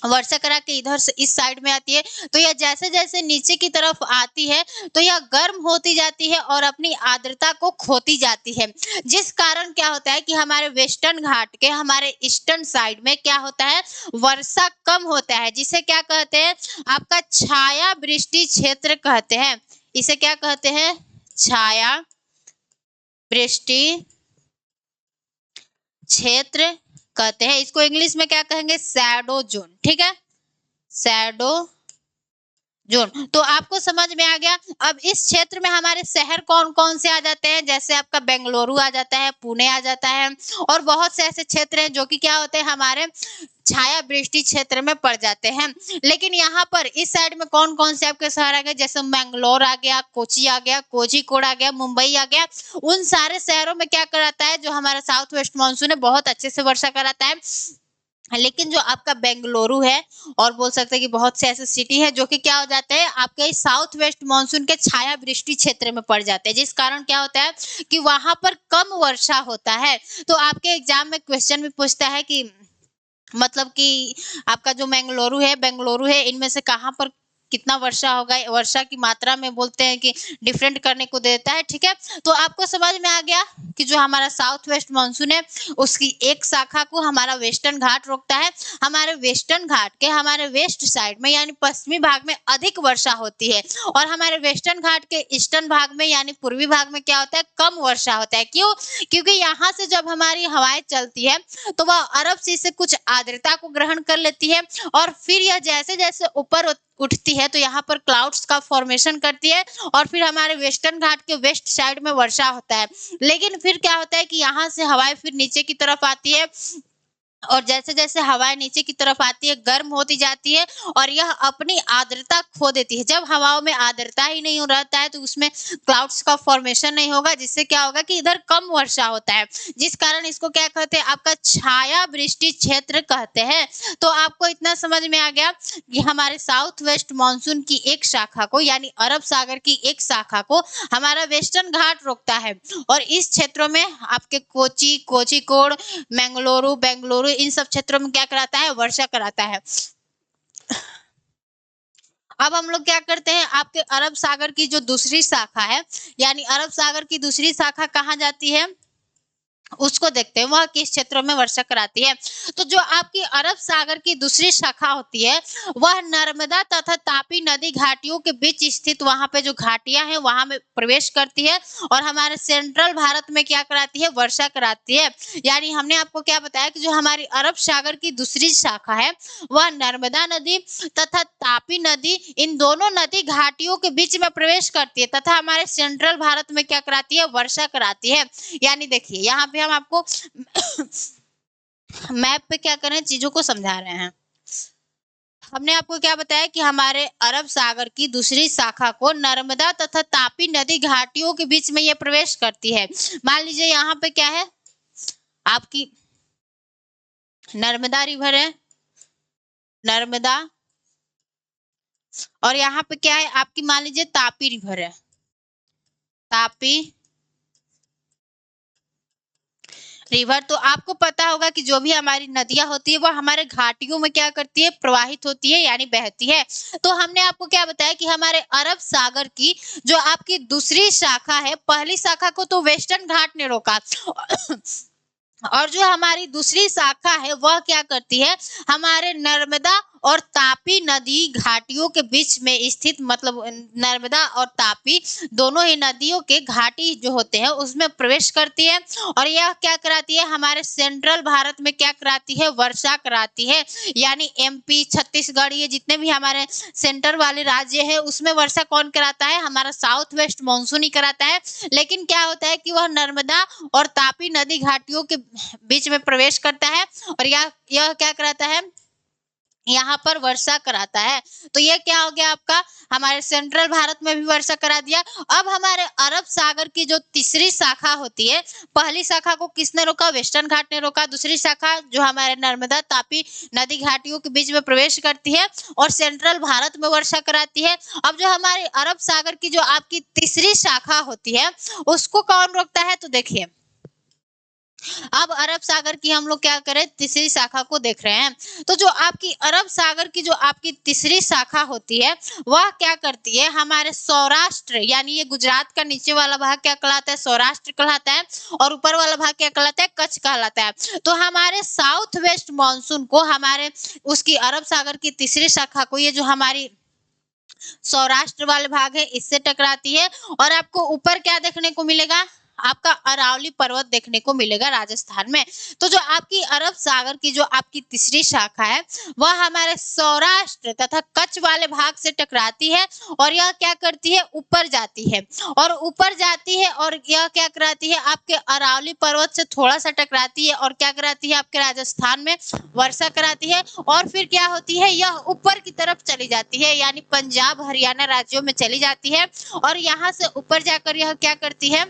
वर्षा करा के इधर से इस साइड में आती है, तो यह जैसे जैसे नीचे की तरफ आती है तो यह गर्म होती जाती है और अपनी आर्द्रता को खोती जाती है। जिस कारण क्या होता है कि हमारे वेस्टर्न घाट के हमारे ईस्टर्न साइड में क्या होता है, वर्षा कम होता है, जिसे क्या कहते हैं, आपका छाया वृष्टि क्षेत्र कहते हैं। इसे क्या कहते हैं, छाया वृष्टि क्षेत्र कहते हैं। इसको इंग्लिश में क्या कहेंगे, शैडो जोन। ठीक है, शैडो जोन। तो आपको समझ में आ गया। अब इस क्षेत्र में हमारे शहर कौन कौन से आ जाते हैं, जैसे आपका बेंगलुरु आ जाता है, पुणे आ जाता है और बहुत से ऐसे क्षेत्र हैं जो कि क्या होते हैं, हमारे छाया वृष्टि क्षेत्र में पड़ जाते हैं। लेकिन यहाँ पर इस साइड में कौन कौन से आपके शहर आ गए, जैसे मैंगलोर आ गया, कोची आ गया, कोझिकोड आ गया, मुंबई आ गया। उन सारे शहरों में क्या कराता है, जो हमारा साउथ वेस्ट मानसून है, बहुत अच्छे से वर्षा कराता है। लेकिन जो आपका बेंगलुरु है और बोल सकते हैं कि बहुत से ऐसे सिटी है जो कि क्या हो जाते हैं, आपके साउथ वेस्ट मानसून के छाया वृष्टि क्षेत्र में पड़ जाते हैं, जिस कारण क्या होता है कि वहां पर कम वर्षा होता है। तो आपके एग्जाम में क्वेश्चन भी पूछता है कि कि आपका जो बेंगलुरु है, इनमें से कहाँ पर कितना वर्षा होगा, वर्षा की मात्रा में बोलते हैं कि डिफरेंट करने को देता है। ठीक है, तो आपको समझ में आ गया कि जो हमारा साउथ वेस्ट मानसून है उसकी एक शाखा को हमारा वेस्टर्न घाट रोकता है। हमारे वेस्टर्न घाट के हमारे वेस्ट साइड में यानी पश्चिमी भाग में अधिक वर्षा होती है और हमारे वेस्टर्न घाट के ईस्टर्न भाग में यानी पूर्वी भाग में क्या होता है, कम वर्षा होता है। क्यों? क्योंकि यहाँ से जब हमारी हवाएं चलती है तो वह अरब सी से कुछ आर्द्रता को ग्रहण कर लेती है और फिर यह जैसे जैसे ऊपर उठती है तो यहाँ पर क्लाउड्स का फॉर्मेशन करती है और फिर हमारे वेस्टर्न घाट के वेस्ट साइड में वर्षा होता है। लेकिन फिर क्या होता है कि यहाँ से हवाएं फिर नीचे की तरफ आती है और जैसे जैसे हवाएं नीचे की तरफ आती है गर्म होती जाती है और यह अपनी आर्द्रता खो देती है। जब हवाओं में आर्द्रता ही नहीं रहता है तो उसमें क्लाउड्स का फॉर्मेशन नहीं होगा, जिससे क्या होगा कि इधर कम वर्षा होता है, जिस कारण इसको क्या कहते हैं, आपका छाया वृष्टि क्षेत्र कहते हैं। तो आपको इतना समझ में आ गया कि हमारे साउथ वेस्ट मानसून की एक शाखा को यानी अरब सागर की एक शाखा को हमारा वेस्टर्न घाट रोकता है और इस क्षेत्रों में आपके कोची, कोझिकोड, बेंगलुरु इन सब क्षेत्रों में क्या कराता है, वर्षा कराता है। अब हम लोग क्या करते हैं, आपके अरब सागर की जो दूसरी शाखा है यानी अरब सागर की दूसरी शाखा कहाँ जाती है उसको देखते हैं, वह किस क्षेत्रों में वर्षा कराती है। तो जो आपकी अरब सागर की दूसरी शाखा होती है वह नर्मदा तथा तापी नदी घाटियों के बीच स्थित वहां पे जो घाटियां हैं वहां में प्रवेश करती है और हमारे सेंट्रल भारत में क्या कराती है, वर्षा कराती है। यानी हमने आपको क्या बताया कि जो हमारी अरब सागर की दूसरी शाखा है वह नर्मदा नदी तथा तापी नदी, इन दोनों नदी घाटियों के बीच में प्रवेश करती है तथा हमारे सेंट्रल भारत में क्या कराती है, वर्षा कराती है। यानी देखिए यहाँ पे हम आपको मैप पे क्या कर रहे हैं, चीजों को समझा रहे हैं। हमने आपको क्या बताया कि हमारे अरब सागर की दूसरी शाखा को नर्मदा तथा तापी नदी घाटियों के बीच में ये प्रवेश करती है। मान लीजिए यहाँ पे क्या है, आपकी नर्मदा रिवर है, नर्मदा, और यहाँ पे क्या है आपकी मान लीजिए तापी रिवर है, तापी रिवर। तो आपको पता होगा कि जो भी हमारी नदियां होती है वह हमारे घाटियों में क्या करती है, प्रवाहित होती है यानी बहती है। तो हमने आपको क्या बताया कि हमारे अरब सागर की जो आपकी दूसरी शाखा है, पहली शाखा को तो वेस्टर्न घाट ने रोका और जो हमारी दूसरी शाखा है वह क्या करती है, हमारे नर्मदा और तापी नदी घाटियों के बीच में स्थित, मतलब नर्मदा और तापी दोनों ही नदियों के घाटी जो होते हैं उसमें प्रवेश करती है। और यह क्या कराती है, हमारे सेंट्रल भारत में क्या कराती है, वर्षा कराती है। यानी एमपी, छत्तीसगढ़, ये जितने भी हमारे सेंटर वाले राज्य है उसमें वर्षा कौन कराता है, हमारा साउथ वेस्ट मानसून ही कराता है। लेकिन क्या होता है कि वह नर्मदा और तापी नदी घाटियों के बीच में प्रवेश करता है और यह क्या कराता है, यहाँ पर वर्षा कराता है। तो ये क्या हो गया आपका, हमारे सेंट्रल भारत में भी वर्षा करा दिया। अब हमारे अरब सागर की जो तीसरी शाखा होती है, पहली शाखा को किसने रोका, वेस्टर्न घाट ने रोका। दूसरी शाखा जो हमारे नर्मदा तापी नदी घाटियों के बीच में प्रवेश करती है और सेंट्रल भारत में वर्षा कराती है। अब जो हमारे अरब सागर की जो आपकी तीसरी शाखा होती है उसको कौन रोकता है, तो देखिए अब अरब सागर की हम लोग क्या करें, तीसरी शाखा को देख रहे हैं। तो जो आपकी अरब सागर की जो आपकी तीसरी शाखा होती है वह क्या करती है, हमारे सौराष्ट्र, यानी ये गुजरात का नीचे वाला भाग क्या कहलाता है, सौराष्ट्र कहलाता है, और ऊपर वाला भाग क्या कहलाता है, कच्छ कहलाता है। तो हमारे साउथ वेस्ट मानसून को, हमारे उसकी अरब सागर की तीसरी शाखा को, ये जो हमारी सौराष्ट्र वाले भाग है इससे टकराती है। और आपको ऊपर क्या देखने को मिलेगा, आपका अरावली पर्वत देखने को मिलेगा राजस्थान में। तो जो आपकी अरब सागर की जो आपकी तीसरी शाखा है वह हमारे सौराष्ट्र तथा कच्छ वाले भाग से टकराती है और यह क्या करती है, ऊपर जाती है। और ऊपर जाती है और यह क्या कराती है, आपके अरावली पर्वत से थोड़ा सा टकराती है और क्या कराती है, आपके राजस्थान में वर्षा कराती है। और फिर क्या होती है, यह ऊपर की तरफ चली जाती है, यानी पंजाब हरियाणा राज्यों में चली जाती है। और यहाँ से ऊपर जाकर यह क्या करती है,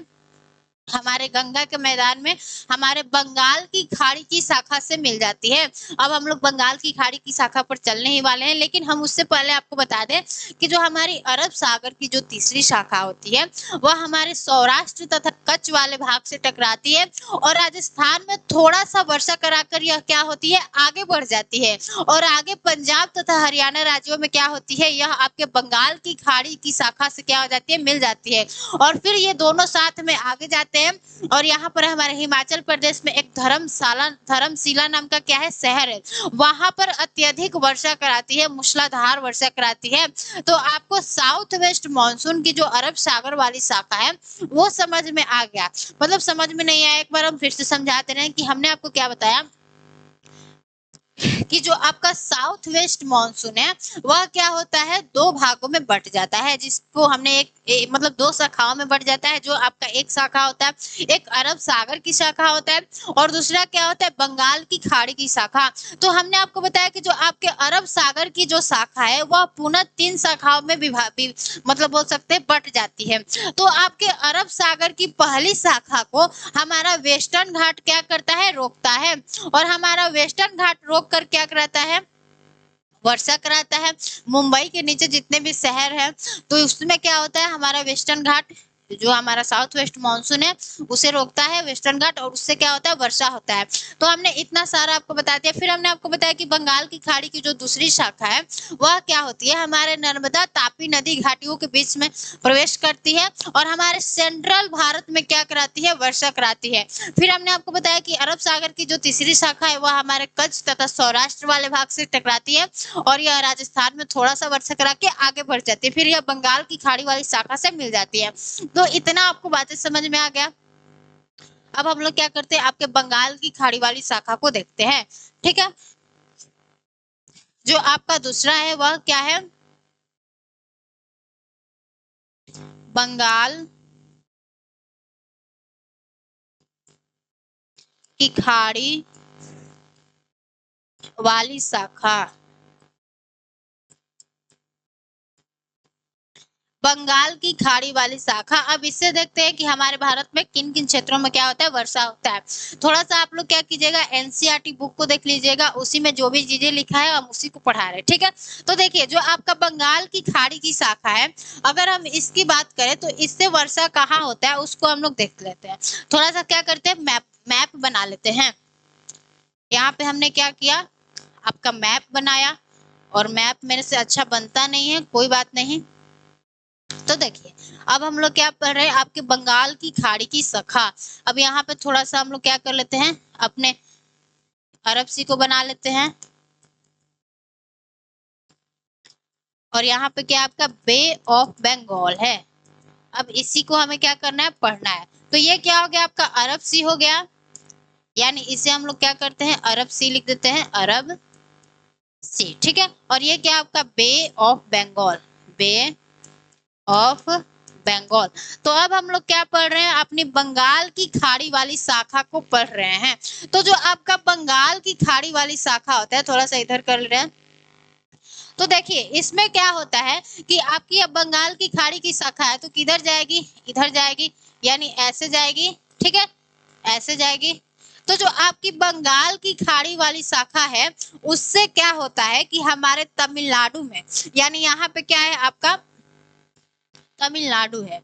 हमारे गंगा के मैदान में हमारे बंगाल की खाड़ी की शाखा से मिल जाती है। अब हम लोग बंगाल की खाड़ी की शाखा पर चलने ही वाले हैं, लेकिन हम उससे पहले आपको बता दें कि जो हमारी अरब सागर की जो तीसरी शाखा होती है वह हमारे सौराष्ट्र तथा कच्छ वाले भाग से टकराती है और राजस्थान में थोड़ा सा वर्षा कराकर यह क्या होती है, आगे बढ़ जाती है। और आगे पंजाब तथा हरियाणा राज्यों में क्या होती है, यह आपके बंगाल की खाड़ी की शाखा से क्या हो जाती है, मिल जाती है। और फिर ये दोनों साथ में आगे जाते हैं और यहाँ पर हमारे हिमाचल प्रदेश में एक धर्मशिला नाम का क्या है, शहर है, वहां पर अत्यधिक वर्षा कराती है, मूसलाधार वर्षा कराती है। तो आपको साउथ वेस्ट मानसून की जो अरब सागर वाली शाखा है वो समझ में आ गया, मतलब समझ में नहीं आया, एक बार हम फिर से समझाते रहे कि हमने आपको क्या बताया कि जो आपका साउथ वेस्ट मानसून है वह क्या होता है, दो भागों में बट जाता है, जिसको हमने मतलब दो शाखाओं में बट जाता है। जो आपका एक शाखा होता है, एक अरब सागर की शाखा होता है और दूसरा क्या होता है, बंगाल की खाड़ी की शाखा। तो हमने आपको बताया कि जो आपके अरब सागर की जो शाखा है वह पुनः 3 शाखाओं में मतलब बोल सकते हैं बट जाती है। तो आपके अरब सागर की पहली शाखा को हमारा वेस्टर्न घाट क्या करता है, रोकता है। और हमारा वेस्टर्न घाट रोक कर क्या कराता है, वर्षा कराता है। मुंबई के नीचे जितने भी शहर हैं तो उसमें क्या होता है, हमारा वेस्टर्न घाट जो हमारा साउथ वेस्ट मानसून है उसे रोकता है, वेस्टर्न घाट, और उससे क्या होता है, वर्षा होता है। तो हमने इतना सारा आपको बता दिया। फिर हमने आपको बताया कि बंगाल की खाड़ी की जो दूसरी शाखा है वह क्या होती है, हमारे नर्मदा तापी नदी घाटियों के बीच में प्रवेश करती है और हमारे सेंट्रल भारत में क्या कराती है, वर्षा कराती है। फिर हमने आपको बताया कि अरब सागर की जो तीसरी शाखा है वह हमारे कच्छ तथा सौराष्ट्र वाले भाग से टकराती है और यह राजस्थान में थोड़ा सा वर्षा करा के आगे बढ़ जाती है। फिर यह बंगाल की खाड़ी वाली शाखा से मिल जाती है। तो इतना आपको बातें समझ में आ गया। अब हम लोग क्या करते हैं, आपके बंगाल की खाड़ी वाली शाखा को देखते हैं। ठीक है, जो आपका दूसरा है वह क्या है, बंगाल की खाड़ी वाली शाखा। बंगाल की खाड़ी वाली शाखा। अब इससे देखते हैं कि हमारे भारत में किन किन क्षेत्रों में क्या होता है, वर्षा होता है। थोड़ा सा आप लोग क्या कीजिएगा, एनसीईआरटी बुक को देख लीजिएगा, उसी में जो भी चीजें लिखा है हम उसी को पढ़ा रहे हैं। ठीक है, तो देखिए जो आपका बंगाल की खाड़ी की शाखा है, अगर हम इसकी बात करें तो इससे वर्षा कहाँ होता है उसको हम लोग देख लेते हैं। थोड़ा सा क्या करते हैं, मैप बना लेते हैं। यहाँ पे हमने क्या किया, आपका मैप बनाया और मैप मेरे से अच्छा बनता नहीं है, कोई बात नहीं। तो देखिए अब हम लोग क्या पढ़ रहे हैं, आपके बंगाल की खाड़ी की शाखा। अब यहाँ पे थोड़ा सा हम लोग क्या कर लेते हैं, अपने अरब सी को बना लेते हैं। और यहाँ पे क्या आपका बे ऑफ बंगाल है। अब इसी को हमें क्या करना है, पढ़ना है। तो ये क्या हो गया आपका अरब सी हो गया, यानी इसे हम लोग क्या करते हैं, अरब सी लिख देते हैं, अरब सी, ठीक है। और ये क्या आपका bay of Bengal, bay of Bengal. तो अब हम लोग क्या पढ़ रहे हैं, अपनी बंगाल की खाड़ी वाली शाखा को पढ़ रहे हैं। तो जो आपका बंगाल की खाड़ी वाली शाखा होता है, थोड़ा सा इधर कर रहे हैं, तो देखिए इसमें क्या होता है कि आपकी अब बंगाल की खाड़ी की शाखा है तो किधर जाएगी, इधर जाएगी, यानी ऐसे जाएगी, ठीक है, ऐसे जाएगी। तो जो आपकी बंगाल की खाड़ी वाली शाखा है उससे क्या होता है कि हमारे तमिलनाडु में, यानी यहाँ पे क्या है आपका तमिलनाडु है,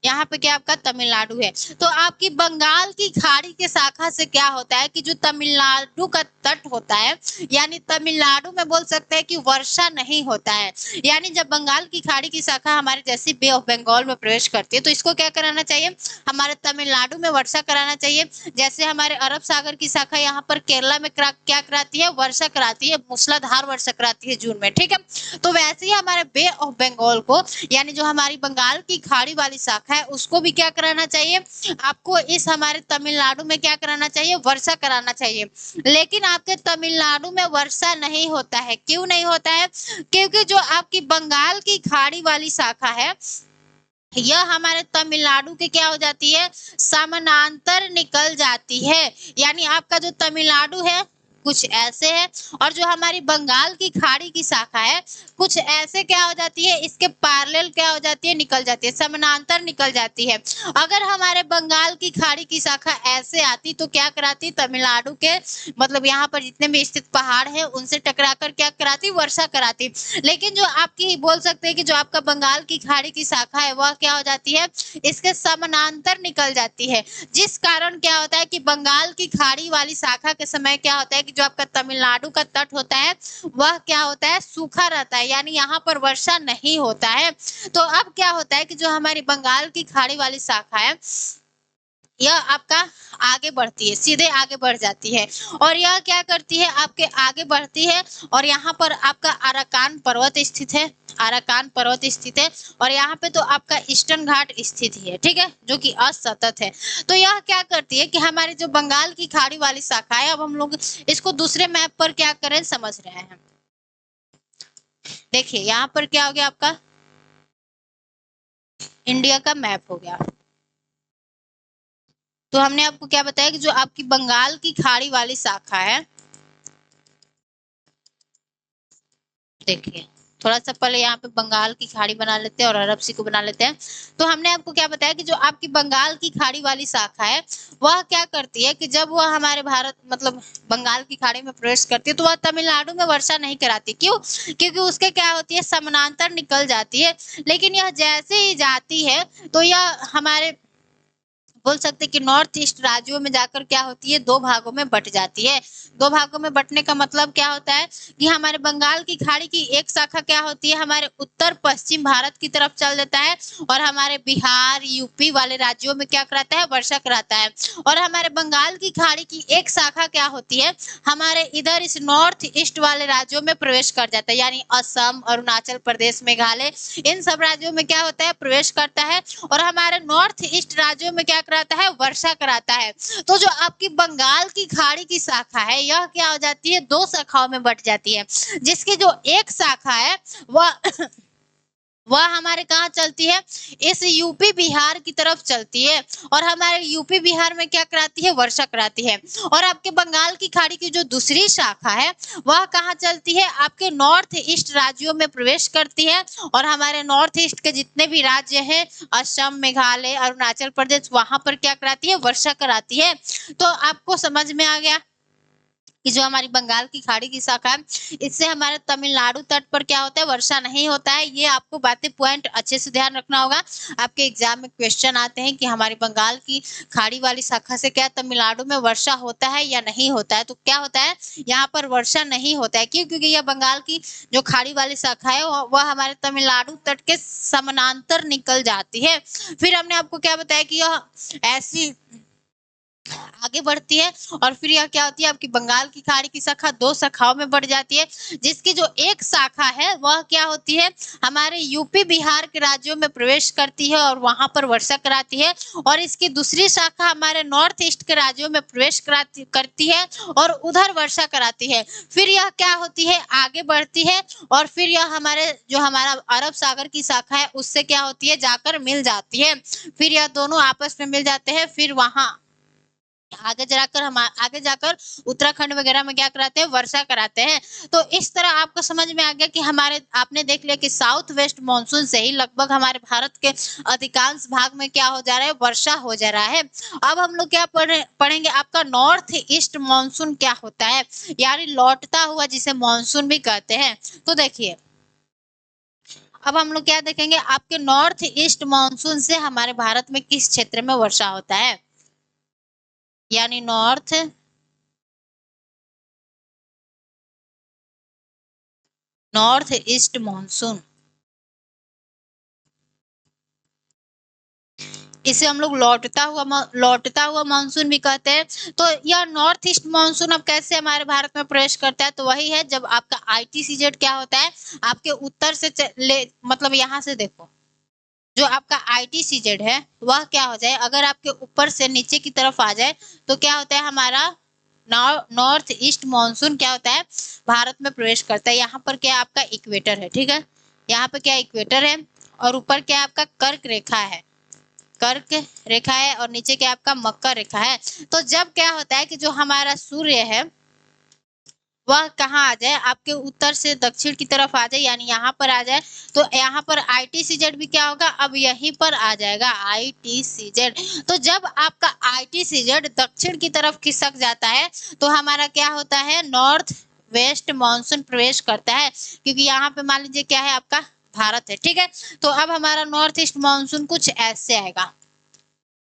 यहाँ पे क्या आपका तमिलनाडु है। तो आपकी बंगाल की खाड़ी के शाखा से क्या होता है कि जो तमिलनाडु का तट होता है, यानी तमिलनाडु में बोल सकते हैं कि वर्षा नहीं होता है। यानी जब बंगाल की खाड़ी की शाखा हमारे जैसे बे ऑफ बंगाल में प्रवेश करती है तो इसको क्या कराना चाहिए, हमारे तमिलनाडु में वर्षा कराना चाहिए। जैसे हमारे अरब सागर की शाखा यहाँ पर केरला में क्या कराती है, वर्षा कराती है, मूसलाधार वर्षा कराती है जून में, ठीक है। तो वैसे ही हमारे बे ऑफ बंगाल को, यानी जो हमारी बंगाल की खाड़ी वाली शाखा है उसको भी क्या कराना चाहिए, आपको इस हमारे तमिलनाडु में क्या कराना चाहिए, वर्षा कराना चाहिए। लेकिन आपके तमिलनाडु में वर्षा नहीं होता है, क्यों नहीं होता है, क्योंकि जो आपकी बंगाल की खाड़ी वाली शाखा है यह हमारे तमिलनाडु के क्या हो जाती है, समानांतर निकल जाती है। यानी आपका जो तमिलनाडु है कुछ ऐसे है और जो हमारी बंगाल की खाड़ी की शाखा है कुछ ऐसे क्या हो जाती है, इसके पैरेलल क्या हो जाती है, निकल जाती है, समानांतर निकल जाती है। अगर हमारे बंगाल की खाड़ी की शाखा ऐसे आती तो क्या कराती, तमिलनाडु के मतलब यहाँ पर जितने भी स्थित पहाड़ है उनसे टकराकर क्या कराती, वर्षा कराती। लेकिन जो आपकी बोल सकते हैं कि जो आपका बंगाल की खाड़ी की शाखा है वह क्या हो जाती है, इसके समानांतर निकल जाती है, जिस कारण क्या होता है कि बंगाल की खाड़ी वाली शाखा के समय क्या होता है कि जो आपका तमिलनाडु का तट होता है वह क्या होता है, सूखा रहता है, यानी यहाँ पर वर्षा नहीं होता है। तो अब क्या होता है कि जो हमारी बंगाल की खाड़ी वाली शाखा है यह आपका आगे बढ़ती है, सीधे आगे बढ़ जाती है और यह क्या करती है, आपके आगे बढ़ती है और यहाँ पर आपका अराकान पर्वत स्थित है, अराकान पर्वत स्थित है और यहाँ पे तो आपका ईस्टर्न घाट स्थित ही है, ठीक है, जो कि असतत है। तो यह क्या करती है कि हमारी जो बंगाल की खाड़ी वाली शाखा है, अब हम लोग इसको दूसरे मैप पर क्या करें समझ रहे हैं। देखिए यहाँ पर क्या हो गया, आपका इंडिया का मैप हो गया। तो हमने आपको क्या बताया कि जो आपकी बंगाल की खाड़ी वाली शाखा है, देखिए थोड़ा सा पहले यहाँ पे बंगाल की खाड़ी बना लेते हैं और अरब सी को बना लेते हैं। तो हमने आपको क्या बताया कि जो आपकी बंगाल की खाड़ी वाली शाखा है वह क्या करती है कि जब वह हमारे भारत मतलब बंगाल की खाड़ी में प्रवेश करती है तो वह तमिलनाडु में वर्षा नहीं कराती, क्यों, क्योंकि उसके क्या होती है, समानांतर निकल जाती है। लेकिन यह जैसे ही जाती है तो यह हमारे बोल सकते हैं कि नॉर्थ ईस्ट राज्यों में जाकर क्या होती है, दो भागों में बट जाती है। दो भागों में बटने का मतलब क्या होता है कि हमारे बंगाल की खाड़ी की एक शाखा क्या होती है, हमारे उत्तर पश्चिम भारत की तरफ चल देता है और हमारे बिहार यूपी वाले राज्यों में क्या कराता है, वर्षा कराता है। और हमारे बंगाल की खाड़ी की एक शाखा क्या होती है, हमारे इधर इस नॉर्थ ईस्ट वाले राज्यों में प्रवेश कर जाता है, यानी असम, अरुणाचल प्रदेश, मेघालय, इन सब राज्यों में क्या होता है, प्रवेश करता है और हमारे नॉर्थ ईस्ट राज्यों में क्या कराता है, वर्षा कराता है। तो जो आपकी बंगाल की खाड़ी की शाखा है यह क्या हो जाती है, दो शाखाओं में बट जाती है, जिसकी जो एक शाखा है वह हमारे कहाँ चलती है, इस यूपी बिहार की तरफ चलती है और हमारे यूपी बिहार में क्या कराती है, वर्षा कराती है। और आपके बंगाल की खाड़ी की जो दूसरी शाखा है वह कहाँ चलती है, आपके नॉर्थ ईस्ट राज्यों में प्रवेश करती है और हमारे नॉर्थ ईस्ट के जितने भी राज्य हैं, असम, मेघालय, अरुणाचल प्रदेश, वहां पर क्या कराती है, वर्षा कराती है। तो आपको समझ में आ गया कि जो हमारी बंगाल की खाड़ी की शाखा है इससे हमारे तमिलनाडु तट पर क्या होता है, वर्षा नहीं होता है। ये आपको बातें पॉइंट अच्छे से ध्यान रखना होगा। आपके एग्जाम में क्वेश्चन आते हैं कि हमारी बंगाल की खाड़ी वाली शाखा से क्या तमिलनाडु में वर्षा होता है या नहीं होता है, तो क्या होता है, यहाँ पर वर्षा नहीं होता है, क्यों, क्योंकि यह बंगाल की जो खाड़ी वाली शाखा है वह हमारे तमिलनाडु तट के समानांतर निकल जाती है। फिर हमने आपको क्या बताया कि यह ऐसी आगे बढ़ती है और फिर यह क्या होती है, आपकी बंगाल की खाड़ी की शाखा 2 शाखाओं में बढ़ जाती है, जिसकी जो एक शाखा है वह क्या होती है, हमारे यूपी बिहार के राज्यों में प्रवेश करती है और वहां पर वर्षा कराती है, और इसकी दूसरी शाखा हमारे नॉर्थ ईस्ट के राज्यों में प्रवेश करती है और उधर वर्षा कराती है। फिर यह क्या होती है, आगे बढ़ती है और फिर यह हमारे जो हमारा अरब सागर की शाखा है उससे क्या होती है, जाकर मिल जाती है। फिर यह दोनों आपस में मिल जाते हैं, फिर वहां आगे जाकर उत्तराखंड वगैरह में क्या कराते हैं, वर्षा कराते हैं। तो इस तरह आपको समझ में आ गया कि हमारे आपने देख लिया कि साउथ वेस्ट मानसून से ही लगभग हमारे भारत के अधिकांश भाग में क्या हो जा रहा है, वर्षा हो जा रहा है। अब हम लोग क्या पढ़ेंगे, आपका नॉर्थ ईस्ट मानसून क्या होता है, यानी लौटता हुआ जिसे मानसून भी कहते हैं। तो देखिए अब हम लोग क्या देखेंगे, आपके नॉर्थ ईस्ट मानसून से हमारे भारत में किस क्षेत्र में वर्षा होता है, यानी नॉर्थ ईस्ट मानसून, इसे हम लोग लौटता हुआ मानसून भी कहते हैं। तो यह नॉर्थ ईस्ट मानसून अब कैसे हमारे भारत में प्रवेश करता है, तो वही है जब आपका आईटीसीजेड क्या होता है, आपके उत्तर से मतलब यहाँ से देखो, जो आपका आईटीसीजेड है वह क्या हो जाए, अगर आपके ऊपर से नीचे की तरफ आ जाए तो क्या होता है, हमारा नॉर्थ ईस्ट मानसून क्या होता है, भारत में प्रवेश करता है। यहाँ पर क्या आपका इक्वेटर है, ठीक है, यहाँ पे क्या इक्वेटर है और ऊपर क्या आपका कर्क रेखा है, कर्क रेखा है और नीचे क्या आपका मकर रेखा है। तो जब क्या होता है कि जो हमारा सूर्य है वह कहाँ आ जाए, आपके उत्तर से दक्षिण की तरफ आ जाए, यानी यहाँ पर आ जाए, तो यहाँ पर आईटीसीजेड भी क्या होगा, अब यहीं पर आ जाएगा आईटीसीजेड। तो जब आपका आईटीसीजेड दक्षिण की तरफ खिसक जाता है तो हमारा क्या होता है, नॉर्थ वेस्ट मानसून प्रवेश करता है, क्योंकि यहाँ पे मान लीजिए क्या है, आपका भारत है, ठीक है। तो अब हमारा नॉर्थ ईस्ट मानसून कुछ ऐसे आएगा,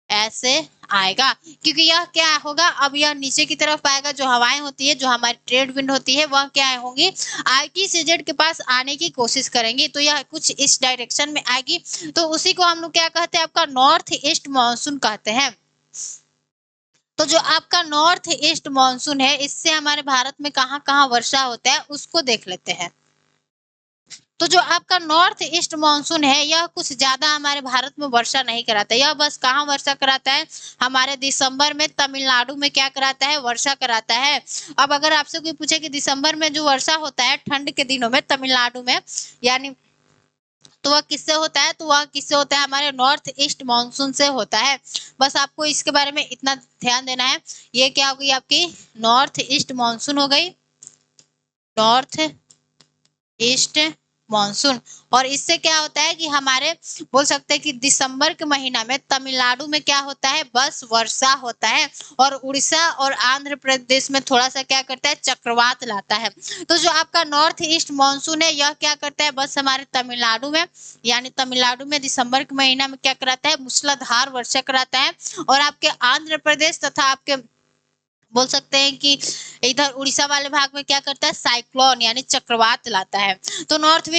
ऐसे आएगा, क्योंकि यह क्या होगा, अब यह नीचे की तरफ आएगा, जो हवाएं होती है, जो हमारी ट्रेड विंड होती है, वह क्या होंगी, आईटीसीजेड के पास आने की कोशिश करेंगी, तो यह कुछ इस डायरेक्शन में आएगी। तो उसी को हम लोग क्या कहते हैं, आपका नॉर्थ ईस्ट मानसून कहते हैं। तो जो आपका नॉर्थ ईस्ट मानसून है, इससे हमारे भारत में कहाँ कहाँ वर्षा होता है उसको देख लेते हैं। तो जो आपका नॉर्थ ईस्ट मानसून है यह कुछ ज्यादा हमारे भारत में वर्षा नहीं कराता, यह बस कहाँ वर्षा कराता है, हमारे दिसंबर में तमिलनाडु में क्या कराता है, वर्षा कराता है। अब अगर आपसे कोई पूछे कि दिसंबर में जो वर्षा होता है ठंड के दिनों में तमिलनाडु में, यानी तो वह किससे होता है, तो वह किससे होता है, हमारे नॉर्थ ईस्ट मानसून से होता है। बस आपको इसके बारे में इतना ध्यान देना है। ये क्या हो गई आपकी नॉर्थ ईस्ट मानसून हो गई, नॉर्थ ईस्ट मानसून। और इससे क्या होता है कि हमारे बोल सकते हैं कि दिसंबर के महीना में तमिलनाडु में क्या होता है, बस वर्षा होता है, और उड़ीसा और आंध्र प्रदेश में थोड़ा सा क्या करता है, चक्रवात लाता है। तो जो आपका नॉर्थ ईस्ट मानसून है यह क्या करता है, बस हमारे तमिलनाडु में, यानी तमिलनाडु में दिसंबर के महीना में क्या कराता है, मूसलाधार वर्षा कराता है, और आपके आंध्र प्रदेश तथा आपके बोल सकते हैं कि इधर उड़ीसा वाले भाग में क्या करता है, साइक्लोन यानी चक्रवात लाता है। तो नॉर्थ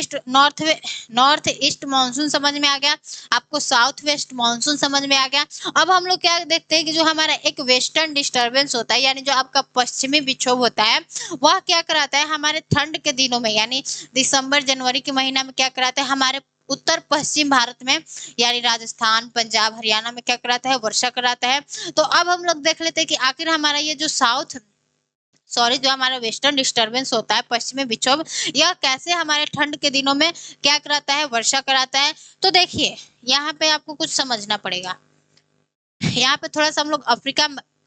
ईस्ट मानसून समझ में आ गया, आपको साउथ वेस्ट मानसून समझ में आ गया। अब हम लोग क्या देखते हैं कि जो हमारा एक वेस्टर्न डिस्टर्बेंस होता है, यानी जो आपका पश्चिमी विक्षोभ होता है, वह क्या कराता है, हमारे ठंड के दिनों में, यानी दिसंबर जनवरी के महीना में क्या कराता है, हमारे उत्तर पश्चिम भारत में, यानी राजस्थान पंजाब हरियाणा में क्या कराता है, वर्षा कराता है। तो अब हम लोग देख लेते हैं कि आखिर हमारा ये जो जो हमारा वेस्टर्न डिस्टर्बेंस होता है, पश्चिमी विक्षोभ, यह कैसे हमारे ठंड के दिनों में क्या कराता है, वर्षा कराता है। तो देखिए यहाँ पे आपको कुछ समझना पड़ेगा, यहाँ पे थोड़ा सा हम लोग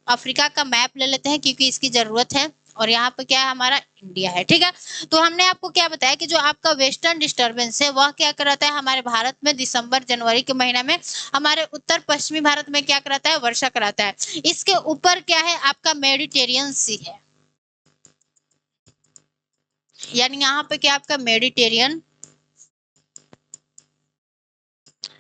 अफ्रीका का मैप ले लेते हैं, क्योंकि इसकी जरूरत है। और यहाँ पे क्या है, हमारा इंडिया है, ठीक है। तो हमने आपको क्या बताया कि जो आपका वेस्टर्न डिस्टर्बेंस है वह क्या कराता है, हमारे भारत में दिसंबर जनवरी के महीना में हमारे उत्तर पश्चिमी भारत में क्या कराता है, वर्षा कराता है। इसके ऊपर क्या है, आपका मेडिटेरियन सी है, यानी यहाँ पे क्या आपका मेडिटेरियन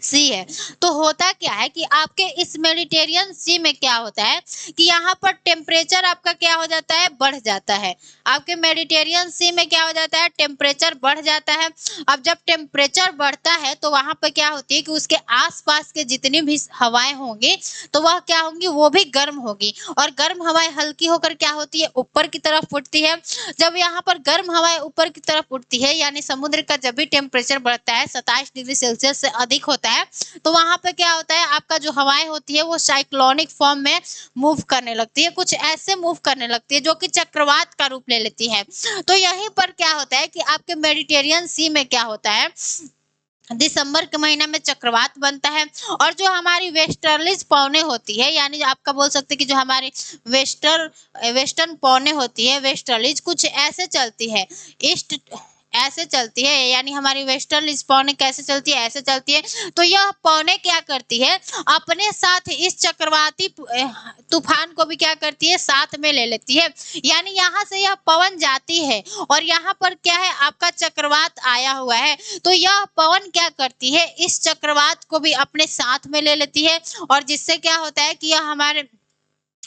सी है। तो होता क्या है कि आपके इस मेडिटेरियन सी में क्या होता है कि यहाँ पर टेम्परेचर आपका क्या हो जाता है, बढ़ जाता है। आपके मेडिटेरियन सी में क्या हो जाता है, टेम्परेचर बढ़ जाता है। अब जब टेम्परेचर बढ़ता है तो वहां पर क्या होती है कि उसके आसपास के जितनी भी हवाएं होंगी तो वह क्या होंगी, वो भी गर्म होगी। और गर्म हवाएं हल्की होकर क्या होती है, ऊपर की तरफ उठती है। जब यहाँ पर गर्म हवाएं ऊपर की तरफ उठती है, यानी समुद्र का जब भी टेम्परेचर बढ़ता है 27 डिग्री सेल्सियस से अधिक होता है, तो वहां पे क्या होता है, आपका जो हवाएं होती है वो साइक्लोनिक फॉर्म में मूव करने लगती है, कुछ ऐसे मूव करने लगती है जो कि चक्रवात का रूप ले लेती है। तो यहीं पर क्या होता है कि आपके मेडिटेरियन सी में क्या होता है, दिसंबर के महीना में चक्रवात बनता है। और जो हमारी वेस्टर्लीज पौने होती है, यानी आपका बोल सकते हैं कि जो हमारी वेस्टर्न पौने होती है, वेस्टर्लीज कुछ ऐसे चलती है, ईस्ट ऐसे चलती है, यानी हमारी वेस्टर्लीज पौने कैसे चलती है, ऐसे चलती है। तो यह पौने क्या करती है, अपने साथ इस चक्रवाती तूफान को भी क्या करती है, साथ में ले लेती है। यानी यहाँ से यह पवन जाती है और यहाँ पर क्या है, आपका चक्रवात आया हुआ है, तो यह पवन क्या करती है, इस चक्रवात को भी अपने साथ में ले लेती है। और जिससे क्या होता है कि यह हमारे,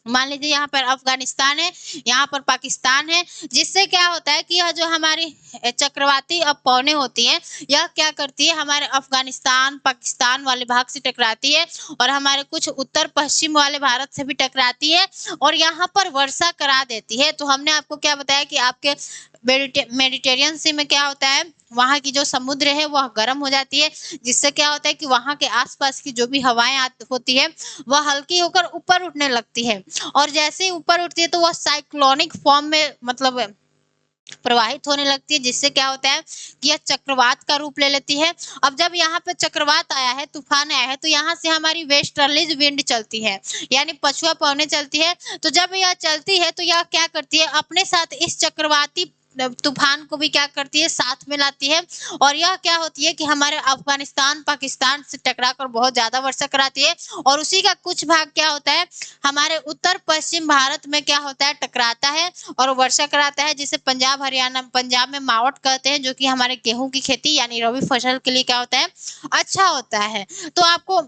मान लीजिए यहाँ पर अफगानिस्तान है, यहाँ पर पाकिस्तान है, जिससे क्या होता है कि यह जो हमारी चक्रवाती अब पौने होती हैं, यह क्या करती है, हमारे अफगानिस्तान पाकिस्तान वाले भाग से टकराती है और हमारे कुछ उत्तर पश्चिम वाले भारत से भी टकराती है और यहाँ पर वर्षा करा देती है। तो हमने आपको क्या बताया कि आपके मेडिटेरियन सी में क्या होता है, वहां की जो समुद्र है वह गर्म हो जाती है, जिससे क्या होता है कि वहां के आसपास की जो भी हवाएं होती है वह हल्की होकर ऊपर उठने लगती है। और जैसे ही ऊपर उठती है तो वह साइक्लोनिक फॉर्म में मतलब प्रवाहित होने लगती है, जिससे क्या होता है कि यह चक्रवात का रूप ले लेती है। अब जब यहाँ पे चक्रवात आया है, तूफान आया है, तो यहाँ से हमारी वेस्टर्लीज विंड चलती है, यानी पछुआ पवने चलती है। तो जब यह चलती है तो यह क्या करती है, अपने साथ इस चक्रवाती तूफान को भी क्या करती है, साथ में लाती है। और यह क्या होती है कि हमारे अफगानिस्तान पाकिस्तान से टकराकर बहुत ज्यादा वर्षा कराती है और उसी का कुछ भाग क्या होता है, हमारे उत्तर पश्चिम भारत में क्या होता है, टकराता है और वर्षा कराता है, जिसे पंजाब हरियाणा, पंजाब में मावट कहते हैं, जो कि हमारे गेहूं की खेती यानी रबी फसल के लिए क्या होता है, अच्छा होता है। तो आपको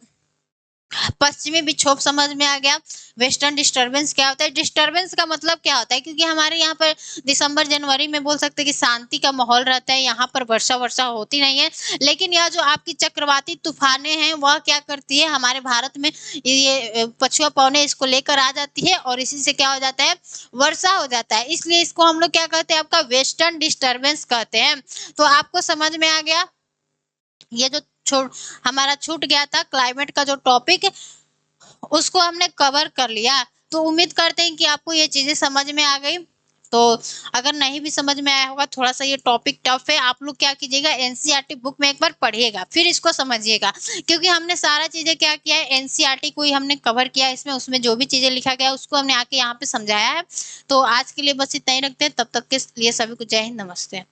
पश्चिमी विक्षोभ समझ में आ गया। वेस्टर्न डिस्टरबेंस क्या होता है, डिस्टरबेंस का मतलब क्या होता है, क्योंकि हमारे यहाँ पर दिसंबर जनवरी में बोल सकते हैं कि शांति का माहौल रहता है, यहाँ पर वर्षा वर्षा होती नहीं है। लेकिन यह जो आपकी चक्रवाती तूफानें हैं वह क्या करती है, हमारे भारत में ये पछुआ पवने इसको लेकर आ जाती है और इसी से क्या हो जाता है, वर्षा हो जाता है। इसलिए इसको हम लोग क्या कहते हैं, आपका वेस्टर्न डिस्टर्बेंस कहते हैं। तो आपको समझ में आ गया, ये जो हमारा छूट गया था क्लाइमेट का जो टॉपिक, उसको हमने कवर कर लिया। तो उम्मीद करते हैं कि आपको ये चीजें समझ में आ गई। तो अगर नहीं भी समझ में आया होगा, थोड़ा सा ये टॉपिक टफ है, आप लोग क्या कीजिएगा, एनसीईआरटी बुक में एक बार पढ़िएगा फिर इसको समझिएगा, क्योंकि हमने सारा चीजें क्या किया है, एनसीईआरटी को ही हमने कवर किया है इसमें, उसमें जो भी चीजें लिखा गया है उसको हमने आके यहाँ पे समझाया है। तो आज के लिए बस इतना ही रखते हैं, तब तक के लिए सभी को जय हिंद, नमस्ते।